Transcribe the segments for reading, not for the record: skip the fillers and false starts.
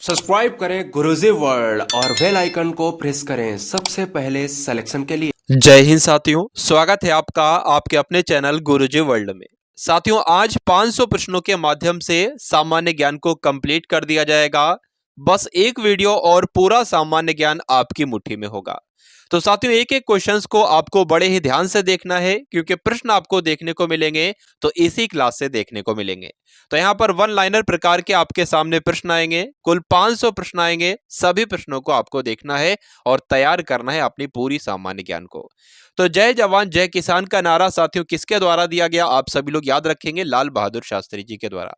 Subscribe करें गुरुजी world और bell icon को प्रेस करें सबसे पहले सिलेक्शन के लिए। जय हिंद साथियों, स्वागत है आपका आपके अपने चैनल गुरुजी वर्ल्ड में। साथियों, आज 500 प्रश्नों के माध्यम से सामान्य ज्ञान को कंप्लीट कर दिया जाएगा। बस एक वीडियो और पूरा सामान्य ज्ञान आपकी मुट्ठी में होगा। तो साथियों, एक एक क्वेश्चंस को आपको बड़े ही ध्यान से देखना है, क्योंकि प्रश्न आपको देखने को मिलेंगे तो इसी क्लास से देखने को मिलेंगे। तो यहाँ पर वन लाइनर प्रकार के आपके सामने प्रश्न आएंगे, कुल 500 प्रश्न आएंगे। सभी प्रश्नों को आपको देखना है और तैयार करना है अपनी पूरी सामान्य ज्ञान को। तो जय जवान जय किसान का नारा साथियों किसके द्वारा दिया गया, आप सभी लोग याद रखेंगे, लाल बहादुर शास्त्री जी के द्वारा।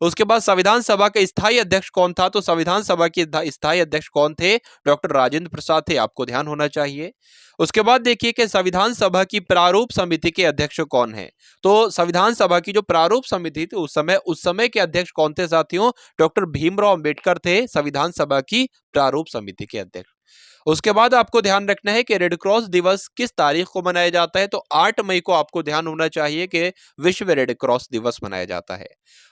उसके बाद संविधान सभा के स्थायी अध्यक्ष कौन था, तो संविधान सभा के स्थायी अध्यक्ष कौन थे, डॉक्टर राजेंद्र प्रसाद थे, आपको ध्यान होना चाहिए। उसके बाद देखिए कि संविधान सभा की प्रारूप समिति के अध्यक्ष कौन है, तो संविधान सभा की जो प्रारूप समिति थी उस समय के अध्यक्ष कौन थे साथियों, डॉक्टर भीमराव अंबेडकर थे संविधान सभा की प्रारूप समिति के अध्यक्ष। उसके बाद आपको ध्यान रखना है कि रेड क्रॉस दिवस किस तारीख को मनाया जाता है, तो 8 मई को आपको ध्यान होना चाहिए कि विश्व रेड क्रॉस दिवस मनाया जाता है।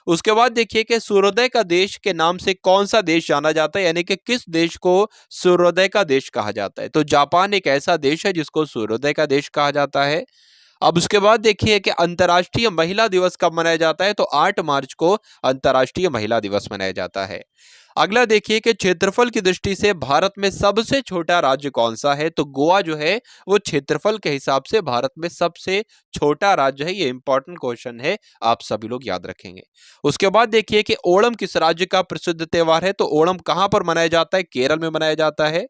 उसके बाद देखिए कि सूर्योदय का देश के नाम से कौन सा देश जाना जाता है, यानी कि किस देश को सूर्योदय का देश कहा जाता है, तो जापान एक ऐसा देश है जिसको सूर्योदय का देश कहा जाता है। अब उसके बाद देखिए कि अंतर्राष्ट्रीय महिला दिवस कब मनाया जाता है, तो 8 मार्च को अंतर्राष्ट्रीय महिला दिवस मनाया जाता है। अगला देखिए कि क्षेत्रफल की दृष्टि से भारत में सबसे छोटा राज्य कौन सा है, तो गोवा जो है वो क्षेत्रफल के हिसाब से भारत में सबसे छोटा राज्य है। ये इंपॉर्टेंट क्वेश्चन है, आप सभी लोग याद रखेंगे। उसके बाद देखिए कि ओणम किस राज्य का प्रसिद्ध त्योहार है, तो ओणम कहां पर मनाया जाता है, केरल में मनाया जाता है।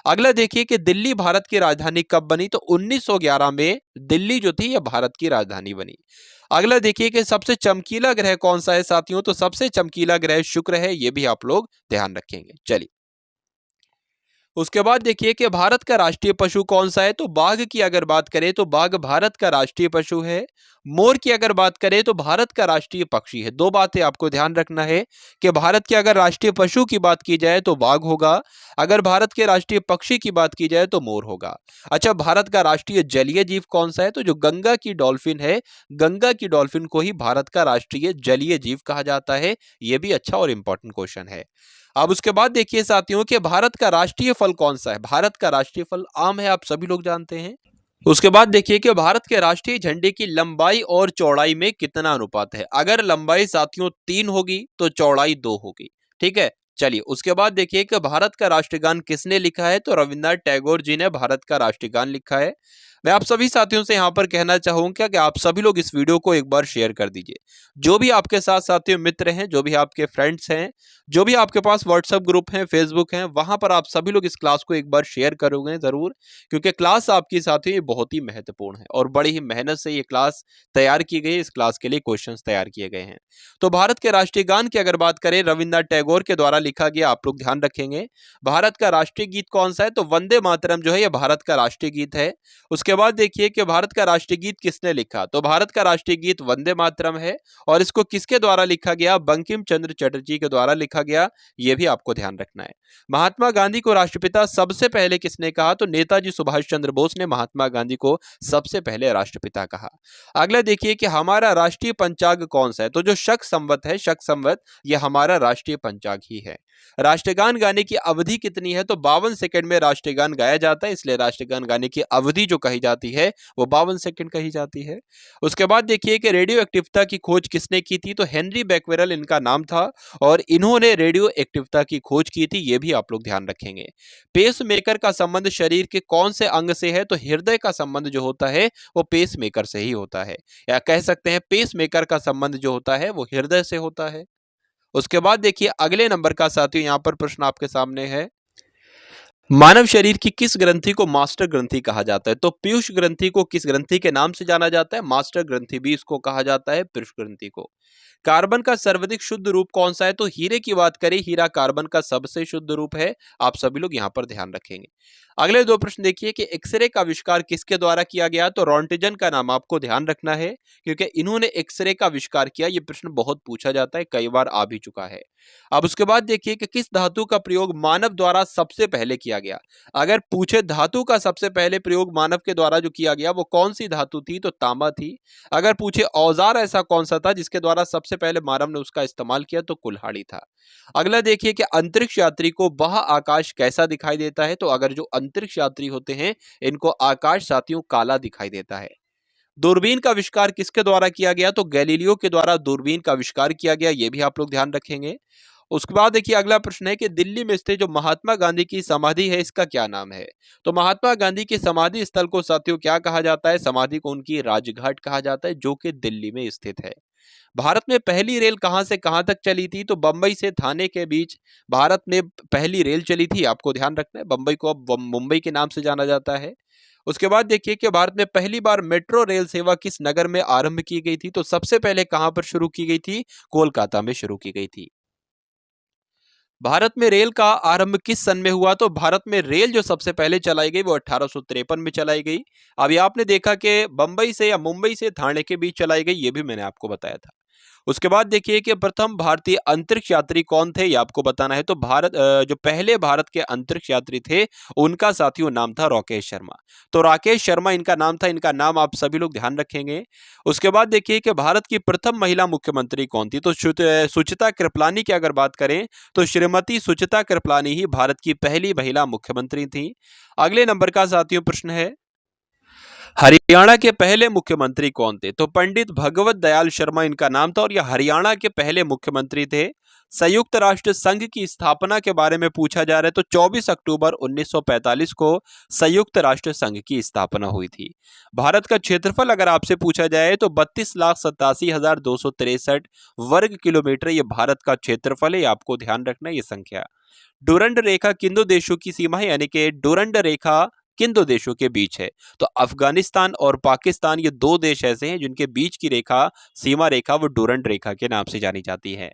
अगला देखिए कि दिल्ली भारत की राजधानी कब बनी, तो 1911 में दिल्ली जो थी यह भारत की राजधानी बनी। अगला देखिए कि सबसे चमकीला ग्रह कौन सा है साथियों, तो सबसे चमकीला ग्रह शुक्र है, ये भी आप लोग ध्यान रखेंगे। चलिए, उसके बाद देखिए कि भारत का राष्ट्रीय पशु कौन सा है, तो बाघ की अगर बात करें तो बाघ भारत का राष्ट्रीय पशु है। मोर की अगर बात करें तो भारत का राष्ट्रीय पक्षी है। दो बातें आपको ध्यान रखना है कि भारत के अगर राष्ट्रीय पशु की बात की जाए तो बाघ होगा, अगर भारत के राष्ट्रीय पक्षी की बात की जाए तो मोर होगा। अच्छा, भारत का राष्ट्रीय जलीय जीव कौन सा है, तो जो गंगा की डॉल्फिन है, गंगा की डॉल्फिन को ही भारत का राष्ट्रीय जलीय जीव कहा जाता है। यह भी अच्छा और इंपॉर्टेंट क्वेश्चन है। अब उसके बाद देखिए साथियों कि भारत का राष्ट्रीय फल कौन सा है, भारत का राष्ट्रीय फल आम है, आप सभी लोग जानते हैं। उसके बाद देखिए कि भारत के राष्ट्रीय झंडे की लंबाई और चौड़ाई में कितना अनुपात है, अगर लंबाई साथियों 3 होगी तो चौड़ाई 2 होगी। ठीक है, चलिए उसके बाद देखिए कि भारत का राष्ट्रगान किसने लिखा है, तो रविन्द्रनाथ टैगोर जी ने भारत का राष्ट्रगान लिखा है। मैं आप सभी साथियों से यहाँ पर कहना चाहूंगा कि आप सभी लोग इस वीडियो को एक बार शेयर कर दीजिए। जो भी आपके साथ साथियों मित्र हैं, जो भी आपके फ्रेंड्स हैं, जो भी आपके पास व्हाट्सएप ग्रुप हैं, फेसबुक हैं, वहां पर आप सभी लोग इस क्लास को एक बार शेयर करोगे जरूर, क्योंकि क्लास आपकी साथियों ये बहुत ही महत्वपूर्ण है और बड़ी ही मेहनत से ये क्लास तैयार की गई। इस क्लास के लिए क्वेश्चंस तैयार किए गए हैं। तो भारत के राष्ट्रीय गान की अगर बात करें, रविन्द्रनाथ टैगोर के द्वारा लिखा गया, आप लोग ध्यान रखेंगे। भारत का राष्ट्रीय गीत कौन सा है, तो वंदे मातरम जो है यह भारत का राष्ट्रीय गीत है। उसके बाद देखिए कि भारत का राष्ट्रीय गीत किसने लिखा, तो भारत का राष्ट्रीय गीत वंदे मातरम है। और इसको किसके द्वारा लिखा गया, बंकिम चंद्र चटर्जी के द्वारा लिखा गया। यह भी आपको ध्यान रखना है। महात्मा गांधी को राष्ट्रपिता सबसे पहले किसने कहा, तो नेताजी सुभाष चंद्र बोस ने महात्मा गांधी को सबसे पहले राष्ट्रपिता कहा। अगला देखिए कि हमारा राष्ट्रीय पंचांग कौन सा है, तो जो शक संवत है, शक संवत, यह हमारा राष्ट्रीय पंचांग ही है। राष्ट्रगान गाने की अवधि कितनी है, तो 52 सेकंड में राष्ट्रगान गाया जाता है, इसलिए राष्ट्रगान गाने की अवधि जो कही जाती है वो 52 सेकंड कही जाती है। उसके बाद देखिए कि रेडियो एक्टिविटी की खोज किसने की थी, तो हेनरी बैक्वेरल इनका नाम था और इन्होंने रेडियो एक्टिविटी की खोज की थी। ये भी आप लोग ध्यान रखेंगे। पेस मेकर का संबंध शरीर के कौन से अंग से है, तो हृदय का संबंध जो होता है वो पेस मेकर से ही होता है, या कह सकते हैं पेस मेकर का संबंध जो होता है वो हृदय से होता है। उसके बाद देखिए अगले नंबर का साथियों यहाँ पर प्रश्न आपके सामने है, मानव शरीर की किस ग्रंथि को मास्टर ग्रंथि कहा जाता है, तो पीयूष ग्रंथि को किस ग्रंथि के नाम से जाना जाता है, मास्टर ग्रंथि भी इसको कहा जाता है, पीयूष ग्रंथि को। कार्बन का सर्वाधिक शुद्ध रूप कौन सा है, तो हीरे की बात करें, हीरा कार्बन का सबसे शुद्ध रूप है। आप सभी लोग यहाँ पर ध्यान रखेंगे। अगले दो प्रश्न देखिए कि एक्सरे का आविष्कार किसके द्वारा किया गया, तो रॉन्टिजन का नाम आपको ध्यान रखना है, क्योंकि इन्होंने एक्सरे का आविष्कार किया। ये प्रश्न बहुत पूछा जाता है, कई बार आ भी चुका है। अब उसके बाद देखिए कि किस धातु का प्रयोग मानव द्वारा सबसे पहले किया गया। अगर पूछे धातु का सबसे पहले प्रयोग मानव के द्वारा जो किया गया वो कौन सी धातु थी, तो तांबा थी। अगर पूछे औजार ऐसा कौन सा था जिसके द्वारा सबसे सबसे पहले मानव ने उसका इस्तेमाल किया तो कुल्हाड़ी था। अगला देखिए कि अंतरिक्ष यात्री को बाह्य आकाश कैसा दिखाई देता है, तो अगर जो अंतरिक्ष यात्री होते हैं इनको आकाश साथियों काला दिखाई देता है। दूरबीन का आविष्कार किसके द्वारा किया गया, तो गैलीलियो के द्वारा दूरबीन का आविष्कार किया गया, ये भी आप लोग ध्यान रखेंगे। उसके बाद देखिए अगला प्रश्न है कि दिल्ली में स्थित जो महात्मा गांधी की समाधि है इसका क्या नाम है, तो महात्मा गांधी की समाधि स्थल को साथियों क्या कहा जाता है, समाधि को उनकी राजघाट कहा जाता है जो कि दिल्ली में स्थित है। भारत में पहली रेल कहां से कहां तक चली थी, तो बंबई से थाने के बीच भारत में पहली रेल चली थी, आपको ध्यान रखना है। बंबई को अब मुंबई के नाम से जाना जाता है। उसके बाद देखिए कि भारत में पहली बार मेट्रो रेल सेवा किस नगर में आरंभ की गई थी, तो सबसे पहले कहां पर शुरू की गई थी, कोलकाता में शुरू की गई थी। भारत में रेल का आरंभ किस सन में हुआ, तो भारत में रेल जो सबसे पहले चलाई गई वो 1853 में चलाई गई। अभी आपने देखा कि बंबई से या मुंबई से थाने के बीच चलाई गई, ये भी मैंने आपको बताया था। उसके बाद देखिए कि प्रथम भारतीय अंतरिक्ष यात्री कौन थे, ये आपको बताना है। तो जो पहले भारत के अंतरिक्ष यात्री थे उनका साथियों नाम था राकेश शर्मा। तो राकेश शर्मा इनका नाम था, इनका नाम आप सभी लोग ध्यान रखेंगे। उसके बाद देखिए कि भारत की प्रथम महिला मुख्यमंत्री कौन थी, तो सुचिता कृपलानी की अगर बात करें तो श्रीमती सुचिता कृपलानी ही भारत की पहली महिला मुख्यमंत्री थी। अगले नंबर का साथियों प्रश्न है, हरियाणा के पहले मुख्यमंत्री कौन थे, तो पंडित भगवत दयाल शर्मा इनका नाम था और यह हरियाणा के पहले मुख्यमंत्री थे। संयुक्त राष्ट्र संघ की स्थापना के बारे में पूछा जा रहा है, तो 24 अक्टूबर 1945 को संयुक्त राष्ट्र संघ की स्थापना हुई थी। भारत का क्षेत्रफल अगर आपसे पूछा जाए तो 32,87,263 वर्ग किलोमीटर ये भारत का क्षेत्रफल है, आपको ध्यान रखना है ये संख्या। डुरंड रेखा किन दो देशों की सीमा है, यानी कि डुरंड रेखा किन दो देशों के बीच है, तो अफगानिस्तान और पाकिस्तान ये दो देश ऐसे हैं जिनके बीच की रेखा, सीमा रेखा वो डुरंड रेखा के नाम से जानी जाती है।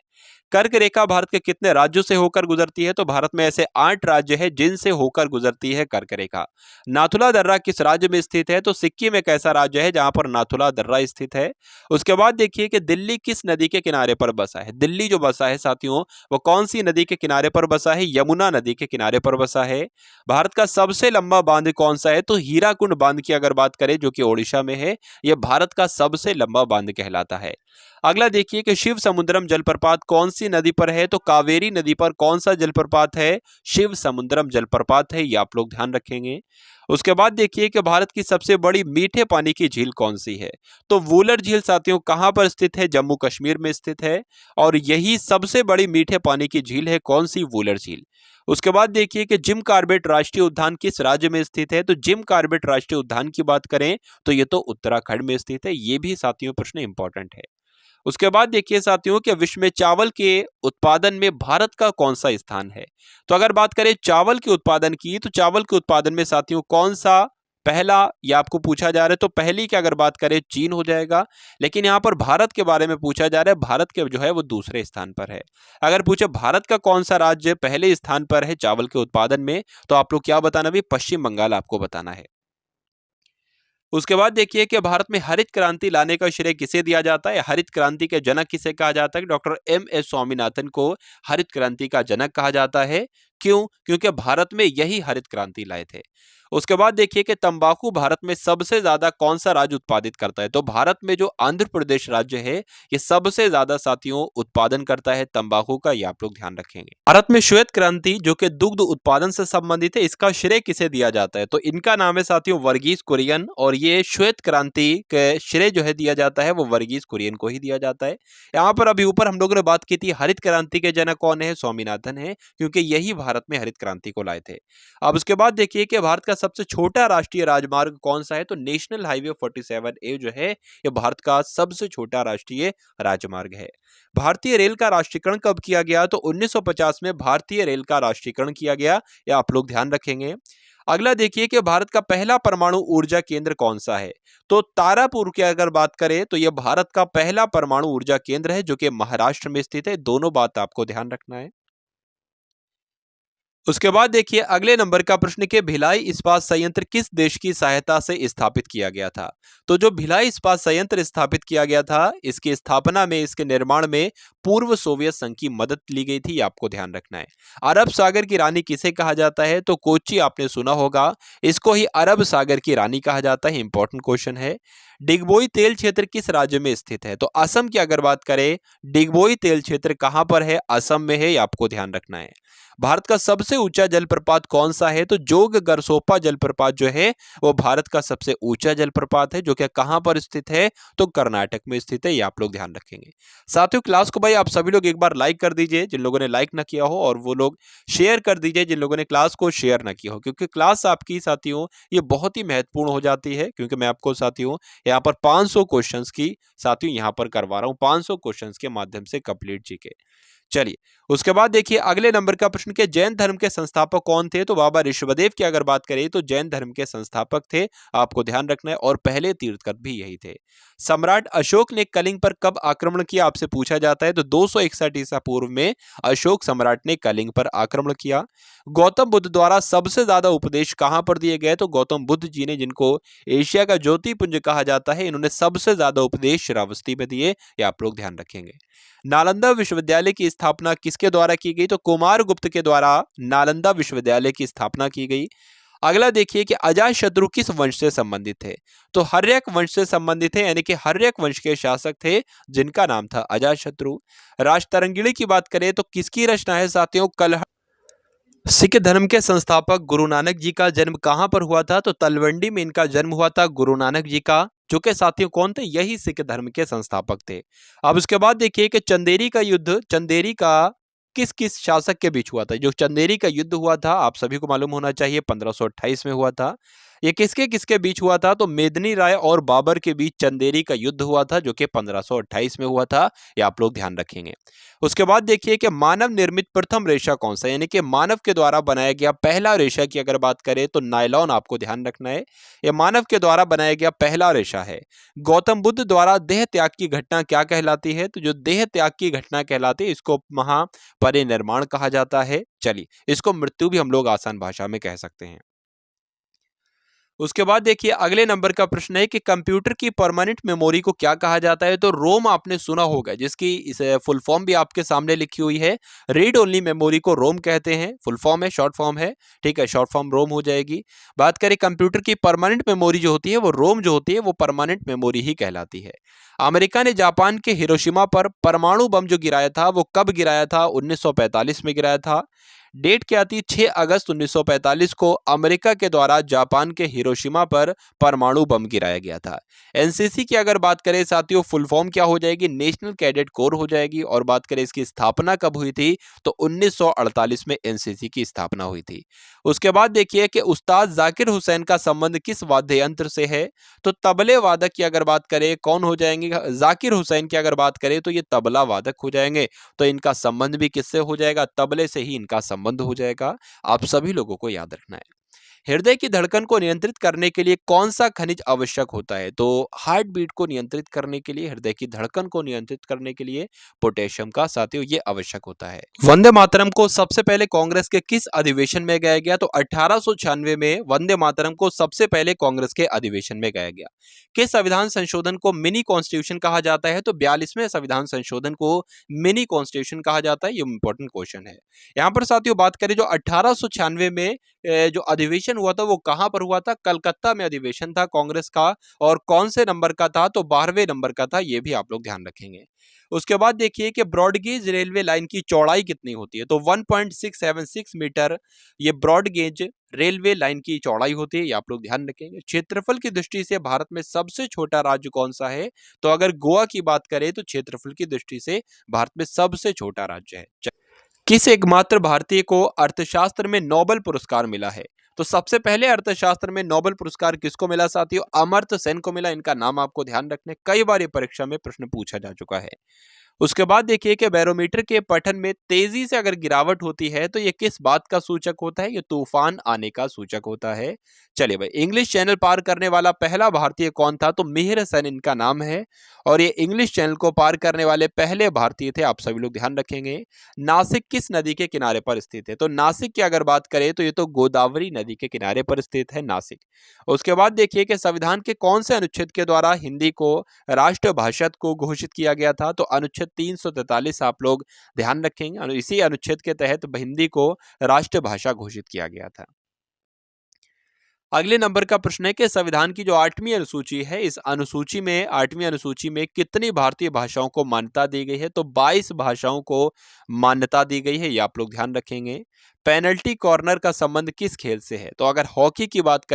कर्क रेखा भारत के कितने राज्यों से होकर गुजरती है, तो भारत में ऐसे 8 राज्य हैं जिनसे होकर गुजरती है कर्क रेखा। नाथुला दर्रा किस राज्य में स्थित है, तो सिक्किम एक ऐसा राज्य है जहां पर नाथुला दर्रा स्थित है। उसके बाद देखिए कि दिल्ली किस नदी के किनारे पर बसा है, दिल्ली जो बसा है साथियों वो कौन सी नदी के किनारे पर बसा है, यमुना नदी के किनारे पर बसा है। भारत का सबसे लंबा बांध कौन सा है, तो हीराकुंड बांध की अगर बात करें जो कि ओडिशा में है, यह भारत का सबसे लंबा बांध कहलाता है। अगला देखिए कि शिव समुद्रम जलप्रपात कौन सी नदी पर है, तो कावेरी नदी पर कौन सा जलप्रपात है, शिव समुद्रम जलप्रपात है, ये आप लोग ध्यान रखेंगे। उसके बाद देखिए कि भारत की सबसे बड़ी मीठे पानी की झील कौन सी है, तो वूलर झील साथियों कहां पर स्थित है, जम्मू कश्मीर में स्थित है और यही सबसे बड़ी मीठे पानी की झील है, कौन सी, वूलर झील। उसके बाद देखिए कि जिम कॉर्बेट राष्ट्रीय उद्यान किस राज्य में स्थित है, तो जिम कॉर्बेट राष्ट्रीय उद्यान की बात करें तो ये तो उत्तराखंड में स्थित है, ये भी साथियों प्रश्न इंपॉर्टेंट है। उसके बाद देखिए साथियों कि विश्व में चावल के उत्पादन में भारत का कौन सा स्थान है, तो अगर बात करें चावल के उत्पादन की तो चावल के उत्पादन में साथियों कौन सा पहला, ये आपको पूछा जा रहा है, तो पहली की अगर बात करें चीन हो जाएगा, लेकिन यहाँ पर भारत के बारे में पूछा जा रहा है, भारत के जो है वो दूसरे स्थान पर है। अगर पूछे भारत का कौन सा राज्य पहले स्थान पर है चावल के उत्पादन में, तो आप लोग क्या बताना भी, पश्चिम बंगाल आपको बताना है। उसके बाद देखिए कि भारत में हरित क्रांति लाने का श्रेय किसे दिया जाता है, हरित क्रांति के जनक किसे कहा जाता है, डॉक्टर एम एस स्वामीनाथन को हरित क्रांति का जनक कहा जाता है। क्यों, क्योंकि भारत में यही हरित क्रांति लाए थे। उसके बाद देखिए कि तंबाकू भारत में सबसे ज्यादा कौन सा राज्य उत्पादित करता है, तो भारत में जो आंध्र प्रदेश राज्य है ये सबसे ज्यादा साथियों उत्पादन करता है तंबाकू का, ये आप लोग ध्यान रखेंगे। भारत में श्वेत क्रांति जो कि दुग्ध उत्पादन से संबंधित है, इसका श्रेय किसे दिया जाता है, तो इनका नाम है साथियों वर्गीस कुरियन और ये श्वेत क्रांति के श्रेय जो है दिया जाता है वो वर्गीस कुरियन को ही दिया जाता है। यहाँ पर अभी ऊपर हम लोगों ने बात की थी हरित क्रांति के जनक कौन है, स्वामीनाथन है, क्योंकि यही भारत में हरित क्रांति को लाए थे। अब उसके बाद देखिए कि भारत का सबसे छोटा राष्ट्रीय राजमार्ग कौन सा है, तो नेशनल हाईवे 47A जो है ये भारत का सबसे छोटा राष्ट्रीय राजमार्ग है। भारतीय रेल का राष्ट्रीयकरण कब किया गया, तो 1950 में भारतीय रेल का राष्ट्रीयकरण किया गया, ये आप लोग ध्यान रखेंगे। अगला देखिए कि भारत का पहला परमाणु ऊर्जा केंद्र कौन सा है, तो तारापुर की अगर बात करें तो यह भारत का पहला परमाणु ऊर्जा केंद्र है जो कि महाराष्ट्र में स्थित है, दोनों बात आपको ध्यान रखना है। उसके बाद देखिए अगले नंबर का प्रश्न के भिलाई इस्पात संयंत्र किस देश की सहायता से स्थापित किया गया था। तो जो भिलाई इस्पात संयंत्र स्थापित किया गया था, इसकी स्थापना में, इसके निर्माण में पूर्व सोवियत संघ की मदद ली गई थी, आपको ध्यान रखना है। अरब सागर की रानी किसे कहा जाता है, तो कोच्चि आपने सुना होगा, इसको ही अरब सागर की रानी कहा जाता है। इंपॉर्टेंट क्वेश्चन है। डिगबोई तेल क्षेत्र किस राज्य में स्थित है, तो असम की अगर बात करें, डिगबोई तेल क्षेत्र कहां पर है, असम में है, ये आपको ध्यान रखना है। भारत का सबसे ऊंचा जलप्रपात कौन सा है, तो जोग गरसोपा जलप्रपात जो है वो भारत का सबसे ऊंचा जलप्रपात है, जो कि कहां पर स्थित है, तो कर्नाटक में स्थित है, ये आप लोग ध्यान रखेंगे। साथियों क्लास को भाई आप सभी लोग एक बार लाइक कर दीजिए जिन लोगों ने लाइक ना किया हो, और वो लोग शेयर कर दीजिए जिन लोगों ने क्लास को शेयर ना किया हो, क्योंकि क्लास आपकी साथियों ये बहुत ही महत्वपूर्ण हो जाती है, क्योंकि मैं आपको साथियों यहाँ पर 500 क्वेश्चंस की साथियों यहाँ पर करवा रहा हूँ, 500 क्वेश्चंस के माध्यम से कंप्लीट जीके। चलिए उसके बाद देखिए अगले नंबर का प्रश्न के जैन धर्म के संस्थापक कौन थे, तो बाबा ऋषभदेव की अगर बात करें तो जैन धर्म के संस्थापक थे, आपको ध्यान रखना है, और पहले तीर्थकर भी यही थे। सम्राट अशोक ने कलिंग पर कब आक्रमण किया, आपसे पूछा जाता है, तो 261 ईसा पूर्व में अशोक सम्राट ने कलिंग पर आक्रमण किया। गौतम बुद्ध द्वारा सबसे ज्यादा उपदेश कहां पर दिए गए, तो गौतम बुद्ध जी ने, जिनको एशिया का ज्योतिपुंज कहा जाता है, इन्होंने सबसे ज्यादा उपदेश श्रावस्ती में दिए, ये आप लोग ध्यान रखेंगे। नालंदा विश्वविद्यालय की स्थापना किसके द्वारा की गई, तो कुमार गुप्त के द्वारा नालंदा विश्वविद्यालय की स्थापना की गई। अगला देखिए कि अजातशत्रु किस वंश से संबंधित थे, तो हर्यक वंश से संबंधित है, यानी कि हर्यक वंश के शासक थे जिनका नाम था अजातशत्रु। राजतरंगिणी की बात करें तो किसकी रचना है साथियों, कलह। सिख धर्म के संस्थापक गुरु नानक जी का जन्म कहां पर हुआ था, तो तलवंडी में इनका जन्म हुआ था, गुरु नानक जी का, जो कि साथियों कौन थे, यही सिख धर्म के संस्थापक थे। अब उसके बाद देखिए कि चंदेरी का युद्ध, चंदेरी का किस किस शासक के बीच हुआ था, जो चंदेरी का युद्ध हुआ था आप सभी को मालूम होना चाहिए 1528 में हुआ था। ये किसके किसके बीच हुआ था, तो मेदिनी राय और बाबर के बीच चंदेरी का युद्ध हुआ था, जो कि 1528 में हुआ था, ये आप लोग ध्यान रखेंगे। उसके बाद देखिए कि मानव निर्मित प्रथम रेशा कौन सा, यानी कि मानव के द्वारा बनाया गया पहला रेशा की अगर बात करें तो नायलॉन, आपको ध्यान रखना है, यह मानव के द्वारा बनाया गया पहला रेशा है। गौतम बुद्ध द्वारा देह त्याग की घटना क्या कहलाती है, तो जो देह त्याग की घटना कहलाती है इसको महापरिनिर्वाण कहा जाता है। चलिए इसको मृत्यु भी हम लोग आसान भाषा में कह सकते हैं। उसके बाद देखिए अगले नंबर का प्रश्न है कि कंप्यूटर की परमानेंट मेमोरी को क्या कहा जाता है, तो रोम आपने सुना होगा, जिसकी इस फुल फॉर्म भी आपके सामने लिखी हुई है। रीड ओनली मेमोरी को रोम कहते हैं, फुल फॉर्म है, शॉर्ट फॉर्म है, ठीक है, शॉर्ट फॉर्म रोम हो जाएगी। बात करें कंप्यूटर की परमानेंट मेमोरी जो होती है वो रोम जो होती है वो परमानेंट मेमोरी ही कहलाती है। अमेरिका ने जापान के हिरोशिमा पर परमाणु बम जो गिराया था वो कब गिराया था, 1945 में गिराया था। डेट क्या थी, 6 अगस्त 1945 को अमेरिका के द्वारा जापान के हिरोशिमा पर परमाणु बम गिराया गया था। एनसीसी की अगर बात करें साथियों, फुल फॉर्म क्या हो जाएगी, नेशनल कैडेट कोर हो जाएगी। और बात करें इसकी स्थापना कब हुई थी, तो 1948 में एनसीसी की स्थापना हुई थी। उसके बाद देखिए कि उस्ताद जाकिर हुसैन का संबंध किस वाद्य यंत्र से है, तो तबले वादक की अगर बात करें कौन हो जाएंगे, जाकिर हुसैन की अगर बात करें तो ये तबला वादक हो जाएंगे। तो इनका संबंध भी किससे हो जाएगा, तबले से ही इनका संबंध हो जाएगा, आप सभी लोगों को याद रखना है। हृदय की धड़कन को नियंत्रित करने के लिए कौन सा खनिज आवश्यक होता है, तो हार्ट बीट को नियंत्रित करने के लिए, हृदय की धड़कन को नियंत्रित करने के लिए पोटेशियम का साथियों ये आवश्यक होता है। वंदे मातरम को सबसे पहले कांग्रेस के किस अधिवेशन में गाया गया, तो 1896 में वंदे मातरम को सबसे पहले कांग्रेस के अधिवेशन में गाया गया। किस संविधान संशोधन को मिनी कॉन्स्टिट्यूशन कहा जाता है, तो 42वें संविधान संशोधन को मिनी कॉन्स्टिट्यूशन कहा जाता है। ये इंपॉर्टेंट क्वेश्चन है। यहाँ पर साथियों बात करें जो 1896 में जो अधिवेशन हुआ था वो कहां पर हुआ था, कलकत्ता में अधिवेशन था कांग्रेस का, और कौन से नंबर का था, तो 12वें नंबर का था, ये भी आप लोग ध्यान रखेंगे। उसके बाद देखिए कि ब्रॉडगेज रेलवे लाइन की चौड़ाई कितनी होती है, तो 1.676 मीटर ये ब्रॉडगेज रेलवे लाइन की चौड़ाई होती है, ये आप लोग ध्यान रखेंगे। क्षेत्रफल की दृष्टि से भारत में सबसे छोटा राज्य कौन सा है, तो अगर गोवा की बात करें तो क्षेत्रफल की दृष्टि से भारत में सबसे छोटा राज्य है। किस एकमात्र भारतीय को अर्थशास्त्र में नोबेल पुरस्कार मिला है, तो सबसे पहले अर्थशास्त्र में नोबेल पुरस्कार किसको मिला साथियों, अमर्त्य सेन को मिला। इनका नाम आपको ध्यान रखने, कई बार ये परीक्षा में प्रश्न पूछा जा चुका है। उसके बाद देखिए कि बैरोमीटर के पठन में तेजी से अगर गिरावट होती है तो ये किस बात का सूचक होता है? ये तूफान आने का सूचक होता है। चलिए भाई, इंग्लिश चैनल पार करने वाला पहला भारतीय कौन था? तो मिहिर हसन इनका नाम है और ये इंग्लिश चैनल को पार करने वाले पहले भारतीय थे। आप सभी लोग ध्यान रखेंगे। नासिक किस नदी के किनारे पर स्थित है? तो नासिक की अगर बात करें तो ये तो गोदावरी नदी के किनारे पर स्थित है नासिक। उसके बाद देखिए कि संविधान के कौन से अनुच्छेद के द्वारा हिंदी को राष्ट्रभाषा को घोषित किया गया था? तो अनुच्छेद 343 आप लोग ध्यान रखेंगे। इसी अनुच्छेद के तहत हिंदी को राष्ट्रभाषा घोषित किया गया था। अगले नंबर का प्रश्न है कि संविधान की जो 8वीं अनुसूची है, इस अनुसूची में 8वीं अनुसूची में कितनी भारतीय भाषाओं को मान्यता दी गई है? तो 22 भाषाओं को मान्यता दी गई है, ये आप लोग ध्यान रखेंगे। पेनल्टी कॉर्नर का संबंध किस खेल से है? तो अगर हॉकी की बात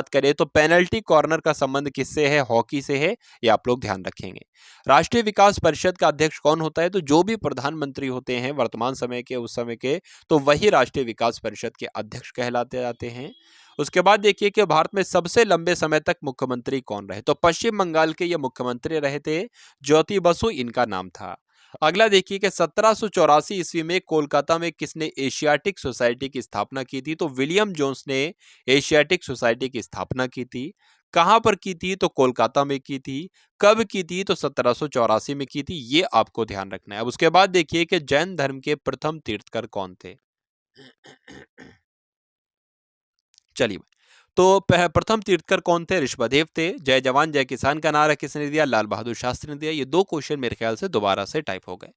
करें, तो पेनल्टी कॉर्नर का संबंध किससे है? हॉकी से है, ये आप लोग ध्यान रखेंगे। राष्ट्रीय विकास परिषद का अध्यक्ष कौन होता है? तो जो भी प्रधानमंत्री होते हैं वर्तमान समय के, उस समय के, तो वही राष्ट्रीय विकास परिषद के अध्यक्ष कहलाते जाते हैं। उसके बाद देखिए कि भारत में सबसे लंबे समय तक मुख्यमंत्री कौन रहे? तो पश्चिम बंगाल के ये मुख्यमंत्री रहे थे, ज्योति बसु इनका नाम था। अगला देखिए कि 1784 ईस्वी में कोलकाता में किसने एशियाटिक सोसाइटी की स्थापना की थी? तो विलियम जोन्स ने एशियाटिक सोसाइटी की स्थापना की थी। कहां पर की थी? तो कोलकाता में की थी। कब की थी? तो 1784 में की थी, ये आपको ध्यान रखना है। अब उसके बाद देखिए कि जैन धर्म के प्रथम तीर्थकर कौन थे? चलिए, तो प्रथम तीर्थकर कौन थे? ऋषभदेव थे। जय जवान जय किसान का नारा किसने दिया? लाल बहादुर शास्त्री ने दिया। ये दो क्वेश्चन मेरे ख्याल से दोबारा से टाइप हो गए।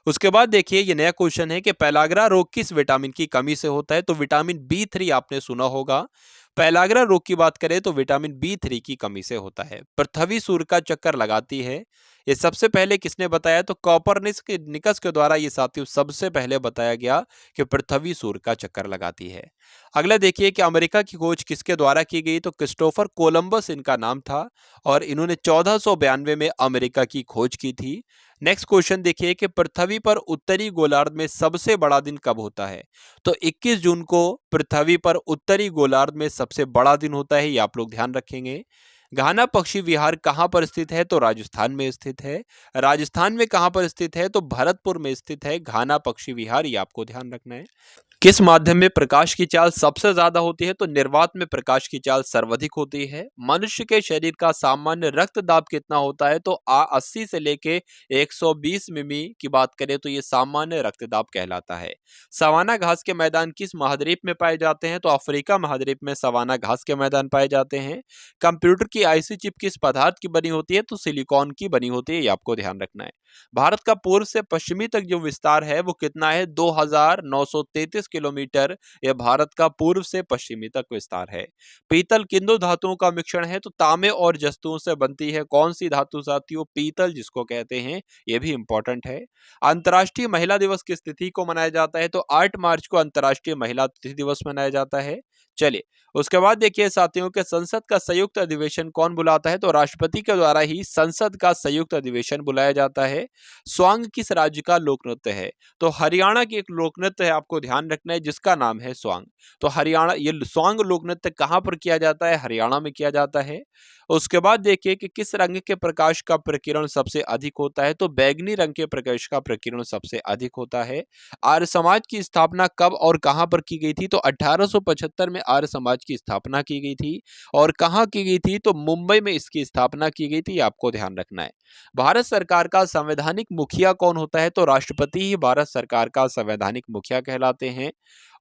उसके बाद देखिए ये नया क्वेश्चन है कि पेलाग्रा रोग किस विटामिन की कमी से होता है? तो विटामिन B3 आपने सुना होगा। पेलाग्रा रोग की बात करें तो विटामिन B3 की कमी से होता है। पृथ्वी सूर्य का चक्कर लगाती है, ये सबसे पहले किसने बताया? तो कोपरनिकस के द्वारा ये साथियों सबसे पहले बताया गया कि पृथ्वी सूर्य का चक्कर लगाती है। अगला देखिए कि अमेरिका की खोज किसके द्वारा की गई? तो क्रिस्टोफर कोलंबस इनका नाम था और इन्होंने 1492 में अमेरिका की खोज की थी। नेक्स्ट क्वेश्चन देखिए कि पृथ्वी पर उत्तरी गोलार्ध में सबसे बड़ा दिन कब होता है? तो 21 जून को पृथ्वी पर उत्तरी गोलार्ध में सबसे बड़ा दिन होता है, ये आप लोग ध्यान रखेंगे। घाना पक्षी विहार कहां पर स्थित है? तो राजस्थान में स्थित है। राजस्थान में कहां पर स्थित है? तो भरतपुर में स्थित है घाना पक्षी विहार, ये आपको ध्यान रखना है। किस माध्यम में प्रकाश की चाल सबसे ज्यादा होती है? तो निर्वात में प्रकाश की चाल सर्वाधिक होती है। मनुष्य के शरीर का सामान्य रक्तदाब कितना होता है? तो 80 से लेके 120 मिमी की बात करें तो ये सामान्य रक्तदाब कहलाता है। सवाना घास के मैदान किस महाद्वीप में पाए जाते हैं? तो अफ्रीका महाद्वीप में सवाना घास के मैदान पाए जाते हैं। कंप्यूटर की आईसी चिप किस पदार्थ की बनी होती है? तो सिलिकॉन की बनी होती है, ये आपको ध्यान रखना है। भारत का पूर्व से पश्चिमी तक जो विस्तार है वो कितना है? 2933 किलोमीटर, यह भारत का पूर्व से पश्चिमी तक विस्तार है। पीतल किन दो धातुओं का मिश्रण है? तो तांबे और जस्तुओं से बनती है कौन सी धातु साथियों? पीतल जिसको कहते हैं, यह भी इंपॉर्टेंट है। अंतर्राष्ट्रीय महिला दिवस किस तिथि को मनाया जाता है? तो 8 मार्च को अंतर्राष्ट्रीय महिला तिथि दिवस मनाया जाता है। चलिए, उसके बाद देखिए साथियों के संसद का संयुक्त अधिवेशन कौन बुलाता है? तो राष्ट्रपति के द्वारा ही संसद का संयुक्त अधिवेशन बुलाया जाता है। स्वांग किस राज्य का लोक नृत्य है? तो हरियाणा की एक लोक नृत्य है, आपको ध्यान रखना है, जिसका नाम है स्वांग। तो हरियाणा, ये स्वांग लोक नृत्य कहां पर किया जाता है? हरियाणा में किया जाता है। उसके बाद देखिए कि किस रंग के प्रकाश का प्रकीर्णन सबसे अधिक होता है? तो बैगनी रंग के प्रकाश का प्रकीर्णन सबसे अधिक होता है। आर्य समाज की स्थापना कब और कहां पर की गई थी? तो 1875 में आर्य समाज की स्थापना की गई थी। और कहां की गई थी? तो मुंबई में इसकी स्थापना की गई थी, आपको ध्यान रखना है। भारत सरकार का संवैधानिक मुखिया कौन होता है? तो राष्ट्रपति ही भारत सरकार का संवैधानिक मुखिया कहलाते हैं।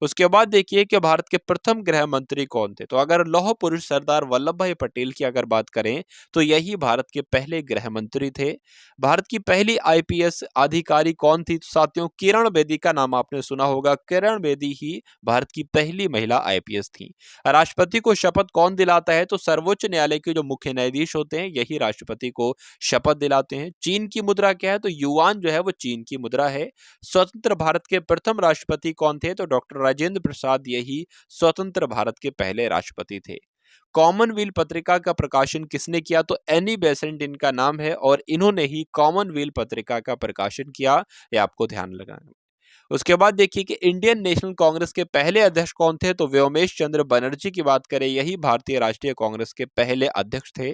उसके बाद देखिए कि भारत के प्रथम गृह मंत्री कौन थे? तो अगर लौह पुरुष सरदार वल्लभ भाई पटेल की अगर बात करें तो यही भारत के पहले गृह मंत्री थे। भारत की पहली आईपीएस अधिकारी कौन थी? तो साथियों किरण बेदी का नाम आपने सुना होगा। किरण बेदी ही भारत की पहली महिला आईपीएस थी। राष्ट्रपति को शपथ कौन दिलाता है? तो सर्वोच्च न्यायालय के जो मुख्य न्यायाधीश होते हैं यही राष्ट्रपति को शपथ दिलाते हैं। चीन की मुद्रा क्या है? तो युआन जो है वो चीन की मुद्रा है। स्वतंत्र भारत के प्रथम राष्ट्रपति कौन थे? तो डॉक्टर राजेंद्र प्रसाद यही स्वतंत्र भारत के पहले राष्ट्रपति थे। कॉमनवेल्थ पत्रिका का प्रकाशन किसने किया? तो एनी बेसेंट इनका नाम है और इन्होंने ही कॉमनवेल्थ पत्रिका का प्रकाशन किया, ये आपको ध्यान लगाना। उसके बाद देखिए कि इंडियन नेशनल कांग्रेस के पहले अध्यक्ष कौन थे, तो व्योमेश चंद्र बनर्जी की बात करें, यही भारतीय राष्ट्रीय कांग्रेस के पहले अध्यक्ष थे।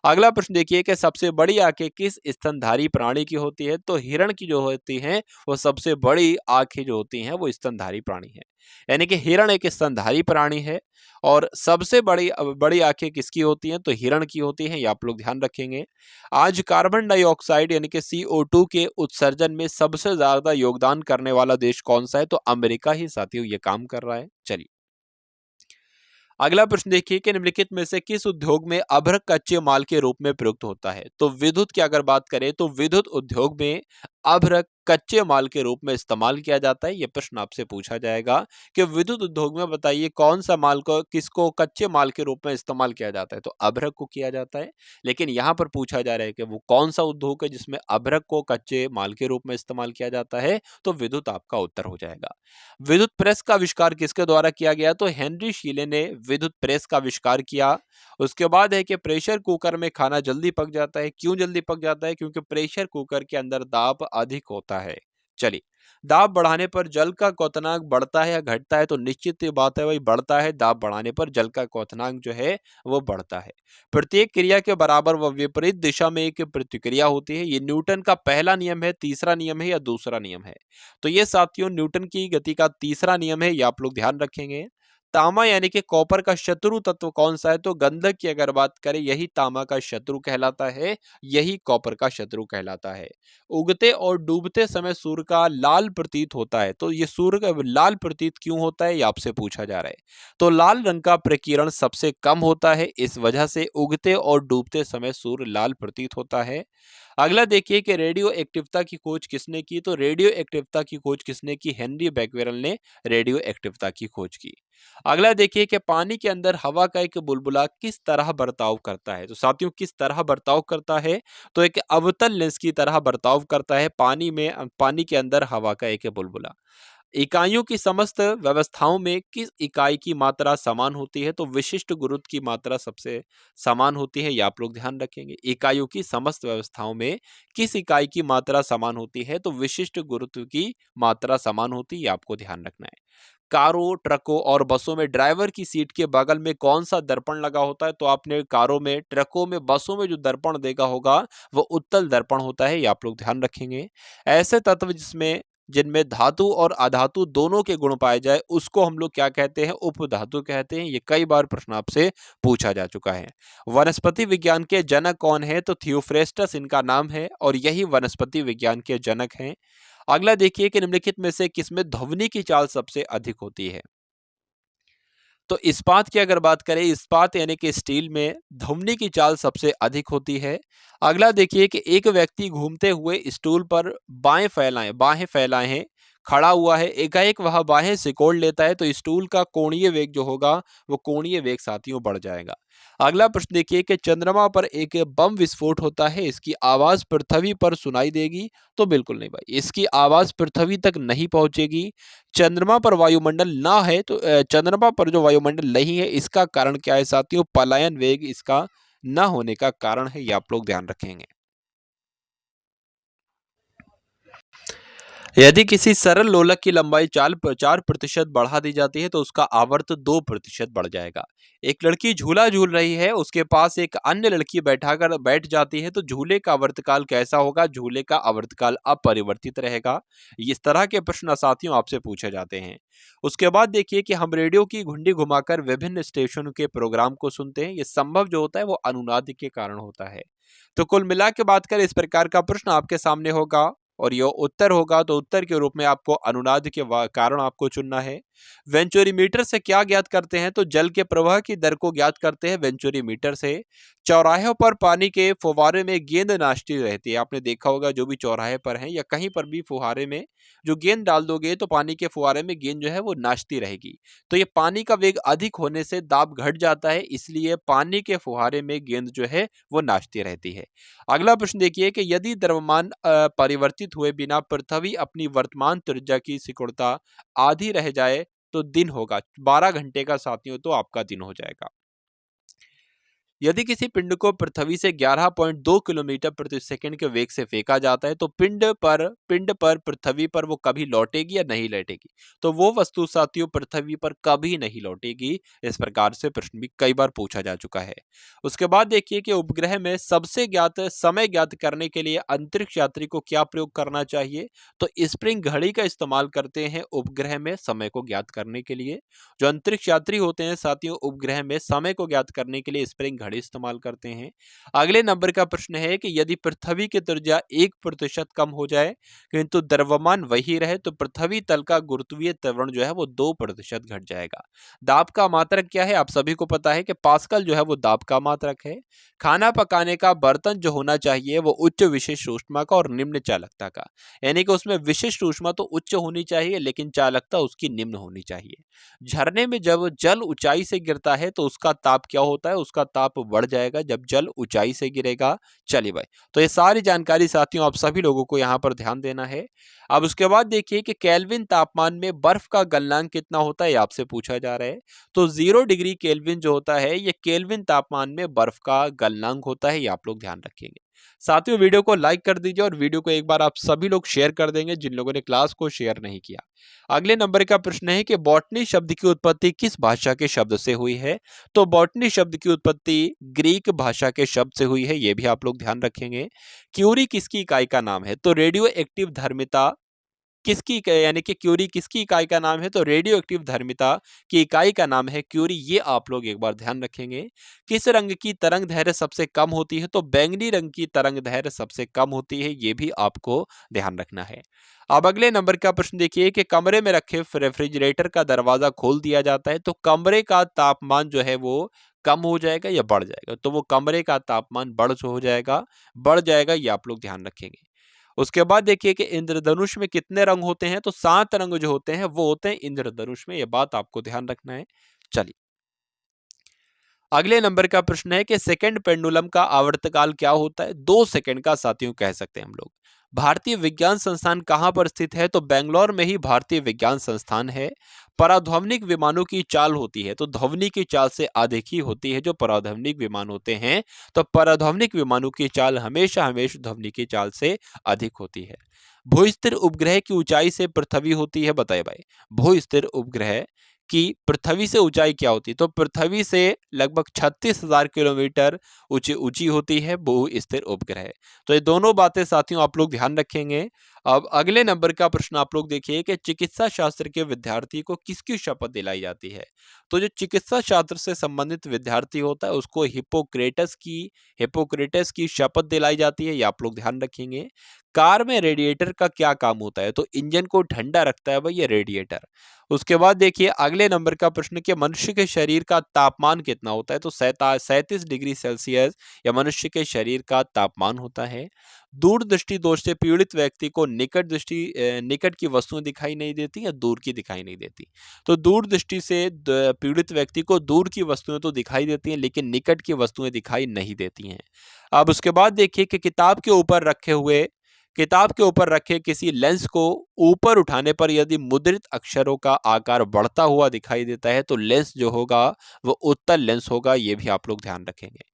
अगला प्रश्न देखिए कि सबसे बड़ी आंखें किस स्तनधारी प्राणी की होती है, तो हिरण की जो होती हैं वो सबसे बड़ी आंखें जो होती हैं वो स्तनधारी प्राणी है। यानी कि हिरण एक स्तनधारी प्राणी है और सबसे बड़ी बड़ी आंखें किसकी होती हैं, तो हिरण की होती हैं, ये आप लोग ध्यान रखेंगे। आज कार्बन डाइऑक्साइड यानी कि CO2 के उत्सर्जन में सबसे ज्यादा योगदान करने वाला देश कौन सा है, तो अमेरिका ही साथियों ये काम कर रहा है। चलिए अगला प्रश्न देखिए कि निम्नलिखित में से किस उद्योग में अभ्रक कच्चे माल के रूप में प्रयुक्त होता है, तो विद्युत की अगर बात करें तो विद्युत उद्योग में अभ्रक कच्चे माल के रूप में इस्तेमाल किया जाता है। यह प्रश्न आपसे पूछा जाएगा कि विद्युत उद्योग में बताइए कौन सा माल को किसको कच्चे माल के रूप में इस्तेमाल किया जाता है, तो अभ्रक को किया जाता है। लेकिन यहाँ पर पूछा जा रहा है कि वो कौन सा उद्योग है जिसमें अभ्रक को कच्चे माल के रूप में इस्तेमाल किया जाता है, तो विद्युत आपका उत्तर हो जाएगा। विद्युत प्रेस का आविष्कार किसके द्वारा किया गया, तो हेनरी शीले ने विद्युत प्रेस का आविष्कार किया। उसके बाद है कि प्रेशर कुकर में खाना जल्दी पक जाता है। क्यों जल्दी पक जाता है, क्योंकि प्रेशर कुकर के अंदर दाब अधिक होता है। चलिए दाब बढ़ाने पर जल का क्वथनांक बढ़ता है या घटता है, तो निश्चित ही बात है भाई बढ़ता है। दाब बढ़ाने पर जल का क्वथनांक जो है वो बढ़ता है। प्रत्येक क्रिया के बराबर व विपरीत दिशा में एक प्रतिक्रिया होती है। ये न्यूटन का पहला नियम है, तीसरा नियम है या दूसरा नियम है, तो ये साथियों न्यूटन की गति का तीसरा नियम है, ये आप लोग ध्यान रखेंगे। तांबा यानी कि कॉपर का शत्रु तत्व कौन सा है, तो गंधक की अगर बात करें यही तांबा का शत्रु कहलाता है, यही कॉपर का शत्रु कहलाता है। उगते और डूबते समय सूर्य का लाल प्रतीत होता है, तो ये सूर्य का लाल प्रतीत क्यों होता है, ये आपसे पूछा जा रहा है। तो लाल रंग का प्रकीर्णन सबसे कम होता है, इस वजह से उगते और डूबते समय सूर्य लाल प्रतीत होता है। अगला देखिए कि रेडियो एक्टिवता की खोज किसने की, तो रेडियो एक्टिवता की खोज किसने की, हेनरी बैक्वेरल ने रेडियो एक्टिवता की खोज की। अगला देखिए कि पानी के अंदर हवा का एक बुलबुला किस तरह बर्ताव करता है, तो साथियों किस तरह बर्ताव करता है, तो एक अवतल लेंस की तरह बर्ताव करता है पानी में, पानी के अंदर हवा का एक बुलबुला। इकाइयों की समस्त व्यवस्थाओं में किस इकाई की मात्रा समान होती है, तो विशिष्ट गुरुत्व की मात्रा सबसे समान होती है, ये आप लोग ध्यान रखेंगे। इकाइयों की समस्त व्यवस्थाओं में किस इकाई की मात्रा समान होती है, तो विशिष्ट गुरुत्व की मात्रा समान होती है, ये आपको ध्यान रखना है। कारों, ट्रकों और बसों में ड्राइवर की सीट के बगल में कौन सा दर्पण लगा होता है, तो आपने कारों में, ट्रकों में, बसों में जो दर्पण देखा होगा वो उत्तल दर्पण होता है, ये आप लोग ध्यान रखेंगे। ऐसे तत्व जिनमें धातु और अधातु दोनों के गुण पाए जाए उसको हम लोग क्या कहते हैं, उपधातु कहते हैं। ये कई बार प्रश्न आपसे पूछा जा चुका है। वनस्पति विज्ञान के जनक कौन है, तो थियोफ्रेस्टस इनका नाम है और यही वनस्पति विज्ञान के जनक हैं। अगला देखिए कि निम्नलिखित में से किसमें ध्वनि की चाल सबसे अधिक होती है, तो इस्पात की अगर बात करें, इस्पात यानी कि स्टील में ध्वनि की चाल सबसे अधिक होती है। अगला देखिए कि एक व्यक्ति घूमते हुए स्टूल पर बाहें फैलाए हैं, खड़ा हुआ है, एकाएक वह बाहें सिकोड़ लेता है, तो स्टूल का कोणीय वेग जो होगा वो कोणीय वेग साथियों बढ़ जाएगा। अगला प्रश्न देखिए कि चंद्रमा पर एक बम विस्फोट होता है, इसकी आवाज पृथ्वी पर सुनाई देगी, तो बिल्कुल नहीं भाई, इसकी आवाज पृथ्वी तक नहीं पहुंचेगी। चंद्रमा पर वायुमंडल ना है, तो चंद्रमा पर जो वायुमंडल नहीं है इसका कारण क्या है साथियों, पलायन वेग इसका न होने का कारण है, ये आप लोग ध्यान रखेंगे। यदि किसी सरल लोलक की लंबाई 4% बढ़ा दी जाती है तो उसका आवर्त 2% बढ़ जाएगा। एक लड़की झूला झूल रही है, उसके पास एक अन्य लड़की बैठ जाती है, तो झूले का आवर्तकाल कैसा होगा, झूले का आवर्तकाल अपरिवर्तित रहेगा। इस तरह के प्रश्न साथियों आपसे पूछे जाते हैं। उसके बाद देखिए कि हम रेडियो की घुंडी घुमाकर विभिन्न स्टेशनों के प्रोग्राम को सुनते हैं, ये संभव जो होता है वो अनुनाद के कारण होता है। तो कुल मिला के बात करें, इस प्रकार का प्रश्न आपके सामने होगा और ये उत्तर होगा, तो उत्तर के रूप में आपको अनुनाद के कारण आपको चुनना है। वेंचुरीमीटर से क्या ज्ञात करते हैं, तो जल के प्रवाह की दर को ज्ञात करते हैं वेंचुरीमीटर से। चौराहों पर पानी के फुहारे में गेंद नाचती रहती है, आपने देखा होगा जो भी चौराहे पर है या कहीं पर भी फुहारे में जो गेंद डाल दोगे तो पानी के फुहारे में गेंद जो है वो नाचती रहेगी। तो ये पानी का वेग अधिक होने से दाब घट जाता है, इसलिए पानी के फुहारे में गेंद जो है वो नाचती रहती है। अगला प्रश्न देखिए कि यदि द्रव्यमान परिवर्तित हुए बिना पृथ्वी अपनी वर्तमान त्रिज्या की सिकुड़ता आधी रह जाए तो दिन होगा 12 घंटे का साथियों, तो आपका दिन हो जाएगा। यदि किसी पिंड को पृथ्वी से 11.2 किलोमीटर प्रति सेकंड के वेग से फेंका जाता है तो पिंड पर पृथ्वी पर वो कभी लौटेगी या नहीं लौटेगी? तो वो वस्तु साथियों पृथ्वी पर कभी नहीं लौटेगी। इस प्रकार से प्रश्न भी कई बार पूछा जा चुका है। उसके बाद देखिए कि उपग्रह में सबसे ज्ञात समय ज्ञात करने के लिए अंतरिक्ष यात्री को क्या प्रयोग करना चाहिए? तो स्प्रिंग घड़ी का इस्तेमाल करते हैं उपग्रह में समय को ज्ञात करने के लिए। जो अंतरिक्ष यात्री होते हैं साथियों उपग्रह में समय को ज्ञात करने के लिए स्प्रिंग घड़ी इस्तेमाल करते हैं। अगले नंबर का प्रश्न है कि यदि पृथ्वी की त्रिज्या 1% कम हो जाए किंतु द्रव्यमान वही रहे तो पृथ्वी तल का गुरुत्वीय त्वरण जो है वो 2% घट जाएगा। दाब का मात्रक क्या है? आप सभी को पता है कि पास्कल जो है वो दाब का मात्रक है। खाना पकाने का बर्तन जो होना चाहिए वो उच्च विशिष्ट ऊष्मा का और निम्न चालकता का, यानी कि उसमें विशिष्ट ऊष्मा तो उच्च होनी चाहिए लेकिन चालकता उसकी निम्न होनी चाहिए। झरने में जब जल ऊंचाई से गिरता है तो उसका ताप क्या होता है? उसका ताप बढ़ जाएगा जब जल ऊंचाई से गिरेगा। चलिए भाई, तो ये सारी जानकारी साथियों आप सभी लोगों को यहाँ पर ध्यान देना है। अब उसके बाद देखिए कि केल्विन तापमान में बर्फ का गलनांक कितना होता है, ये आपसे पूछा जा रहा है। तो 0 डिग्री केल्विन जो होता है ये केल्विन तापमान में बर्फ का गलनांक होता है, ये आप लोग ध्यान रखेंगे। साथियों वीडियो को लाइक कर दीजिए और वीडियो को एक बार आप सभी लोग शेयर कर देंगे जिन लोगों ने क्लास को शेयर नहीं किया। अगले नंबर का प्रश्न है कि बॉटनी शब्द की उत्पत्ति किस भाषा के शब्द से हुई है? तो बॉटनी शब्द की उत्पत्ति ग्रीक भाषा के शब्द से हुई है, ये भी आप लोग ध्यान रखेंगे। क्यूरी किसकी इकाई का नाम है? तो रेडियो एक्टिव धर्मिता यानी कि क्यूरी किसकी इकाई का नाम है? तो रेडियो एक्टिव धर्मिता की इकाई का नाम है क्यूरी, ये आप लोग एक बार ध्यान रखेंगे। किस रंग की तरंग दैर्घ्य सबसे कम होती है? तो बैंगनी रंग की तरंग दैर्घ्य सबसे कम होती है, ये भी आपको ध्यान रखना है। अब अगले नंबर का प्रश्न देखिए कि कमरे में रखे रेफ्रिजरेटर का दरवाजा खोल दिया जाता है तो कमरे का तापमान जो है वो कम हो जाएगा या बढ़ जाएगा? तो वो कमरे का तापमान बढ़ जाएगा, ये आप लोग ध्यान रखेंगे। उसके बाद देखिए कि इंद्रधनुष में कितने रंग होते हैं? तो 7 रंग जो होते हैं वो होते हैं इंद्रधनुष में, ये बात आपको ध्यान रखना है। चलिए अगले नंबर का प्रश्न है कि सेकंड पेंडुलम का आवर्तकाल क्या होता है? 2 सेकंड का साथियों कह सकते हैं हम लोग। भारतीय विज्ञान संस्थान कहाँ पर स्थित है? तो बेंगलोर में ही भारतीय विज्ञान संस्थान है। पराध्वनिक विमानों की चाल होती है तो ध्वनि की चाल से अधिक ही होती है जो पराध्वनिक विमान होते हैं। तो पराध्वनिक विमानों की चाल हमेशा हमेशा ध्वनि की चाल से अधिक होती है। भूस्थिर उपग्रह की ऊंचाई से पृथ्वी होती है, बताइए भाई। भूस्थिर उपग्रह कि पृथ्वी से ऊंचाई क्या होती है? तो पृथ्वी से लगभग 36,000 किलोमीटर ऊंची ऊंची होती है भू स्थिर उपग्रह। तो ये दोनों बातें साथियों आप लोग ध्यान रखेंगे। अब अगले नंबर का प्रश्न आप लोग देखिए कि चिकित्सा शास्त्र के विद्यार्थी को किसकी शपथ दिलाई जाती है? तो जो चिकित्सा शास्त्र से संबंधित विद्यार्थी होता है उसको हिपोक्रेटस की शपथ दिलाई जाती है, ये आप लोग ध्यान रखेंगे। कार में रेडिएटर का क्या काम होता है? तो इंजन को ठंडा रखता है भाई ये रेडिएटर। उसके बाद देखिए अगले नंबर का प्रश्न कि मनुष्य के शरीर का तापमान कितना होता है? तो 37 डिग्री सेल्सियस या मनुष्य के शरीर का तापमान होता है। दूरदृष्टि दोष से पीड़ित व्यक्ति को निकट की वस्तुएं दिखाई नहीं देती या दूर की दिखाई नहीं देती? तो दूर दृष्टि से पीड़ित व्यक्ति को दूर की वस्तुएं तो दिखाई देती हैं लेकिन निकट की वस्तुएं दिखाई नहीं देती हैं। अब उसके बाद देखिए कि किताब के ऊपर रखे किसी लेंस को ऊपर उठाने पर यदि मुद्रित अक्षरों का आकार बढ़ता हुआ दिखाई देता है तो लेंस जो होगा वो उत्तल लेंस होगा, ये भी आप लोग ध्यान रखेंगे।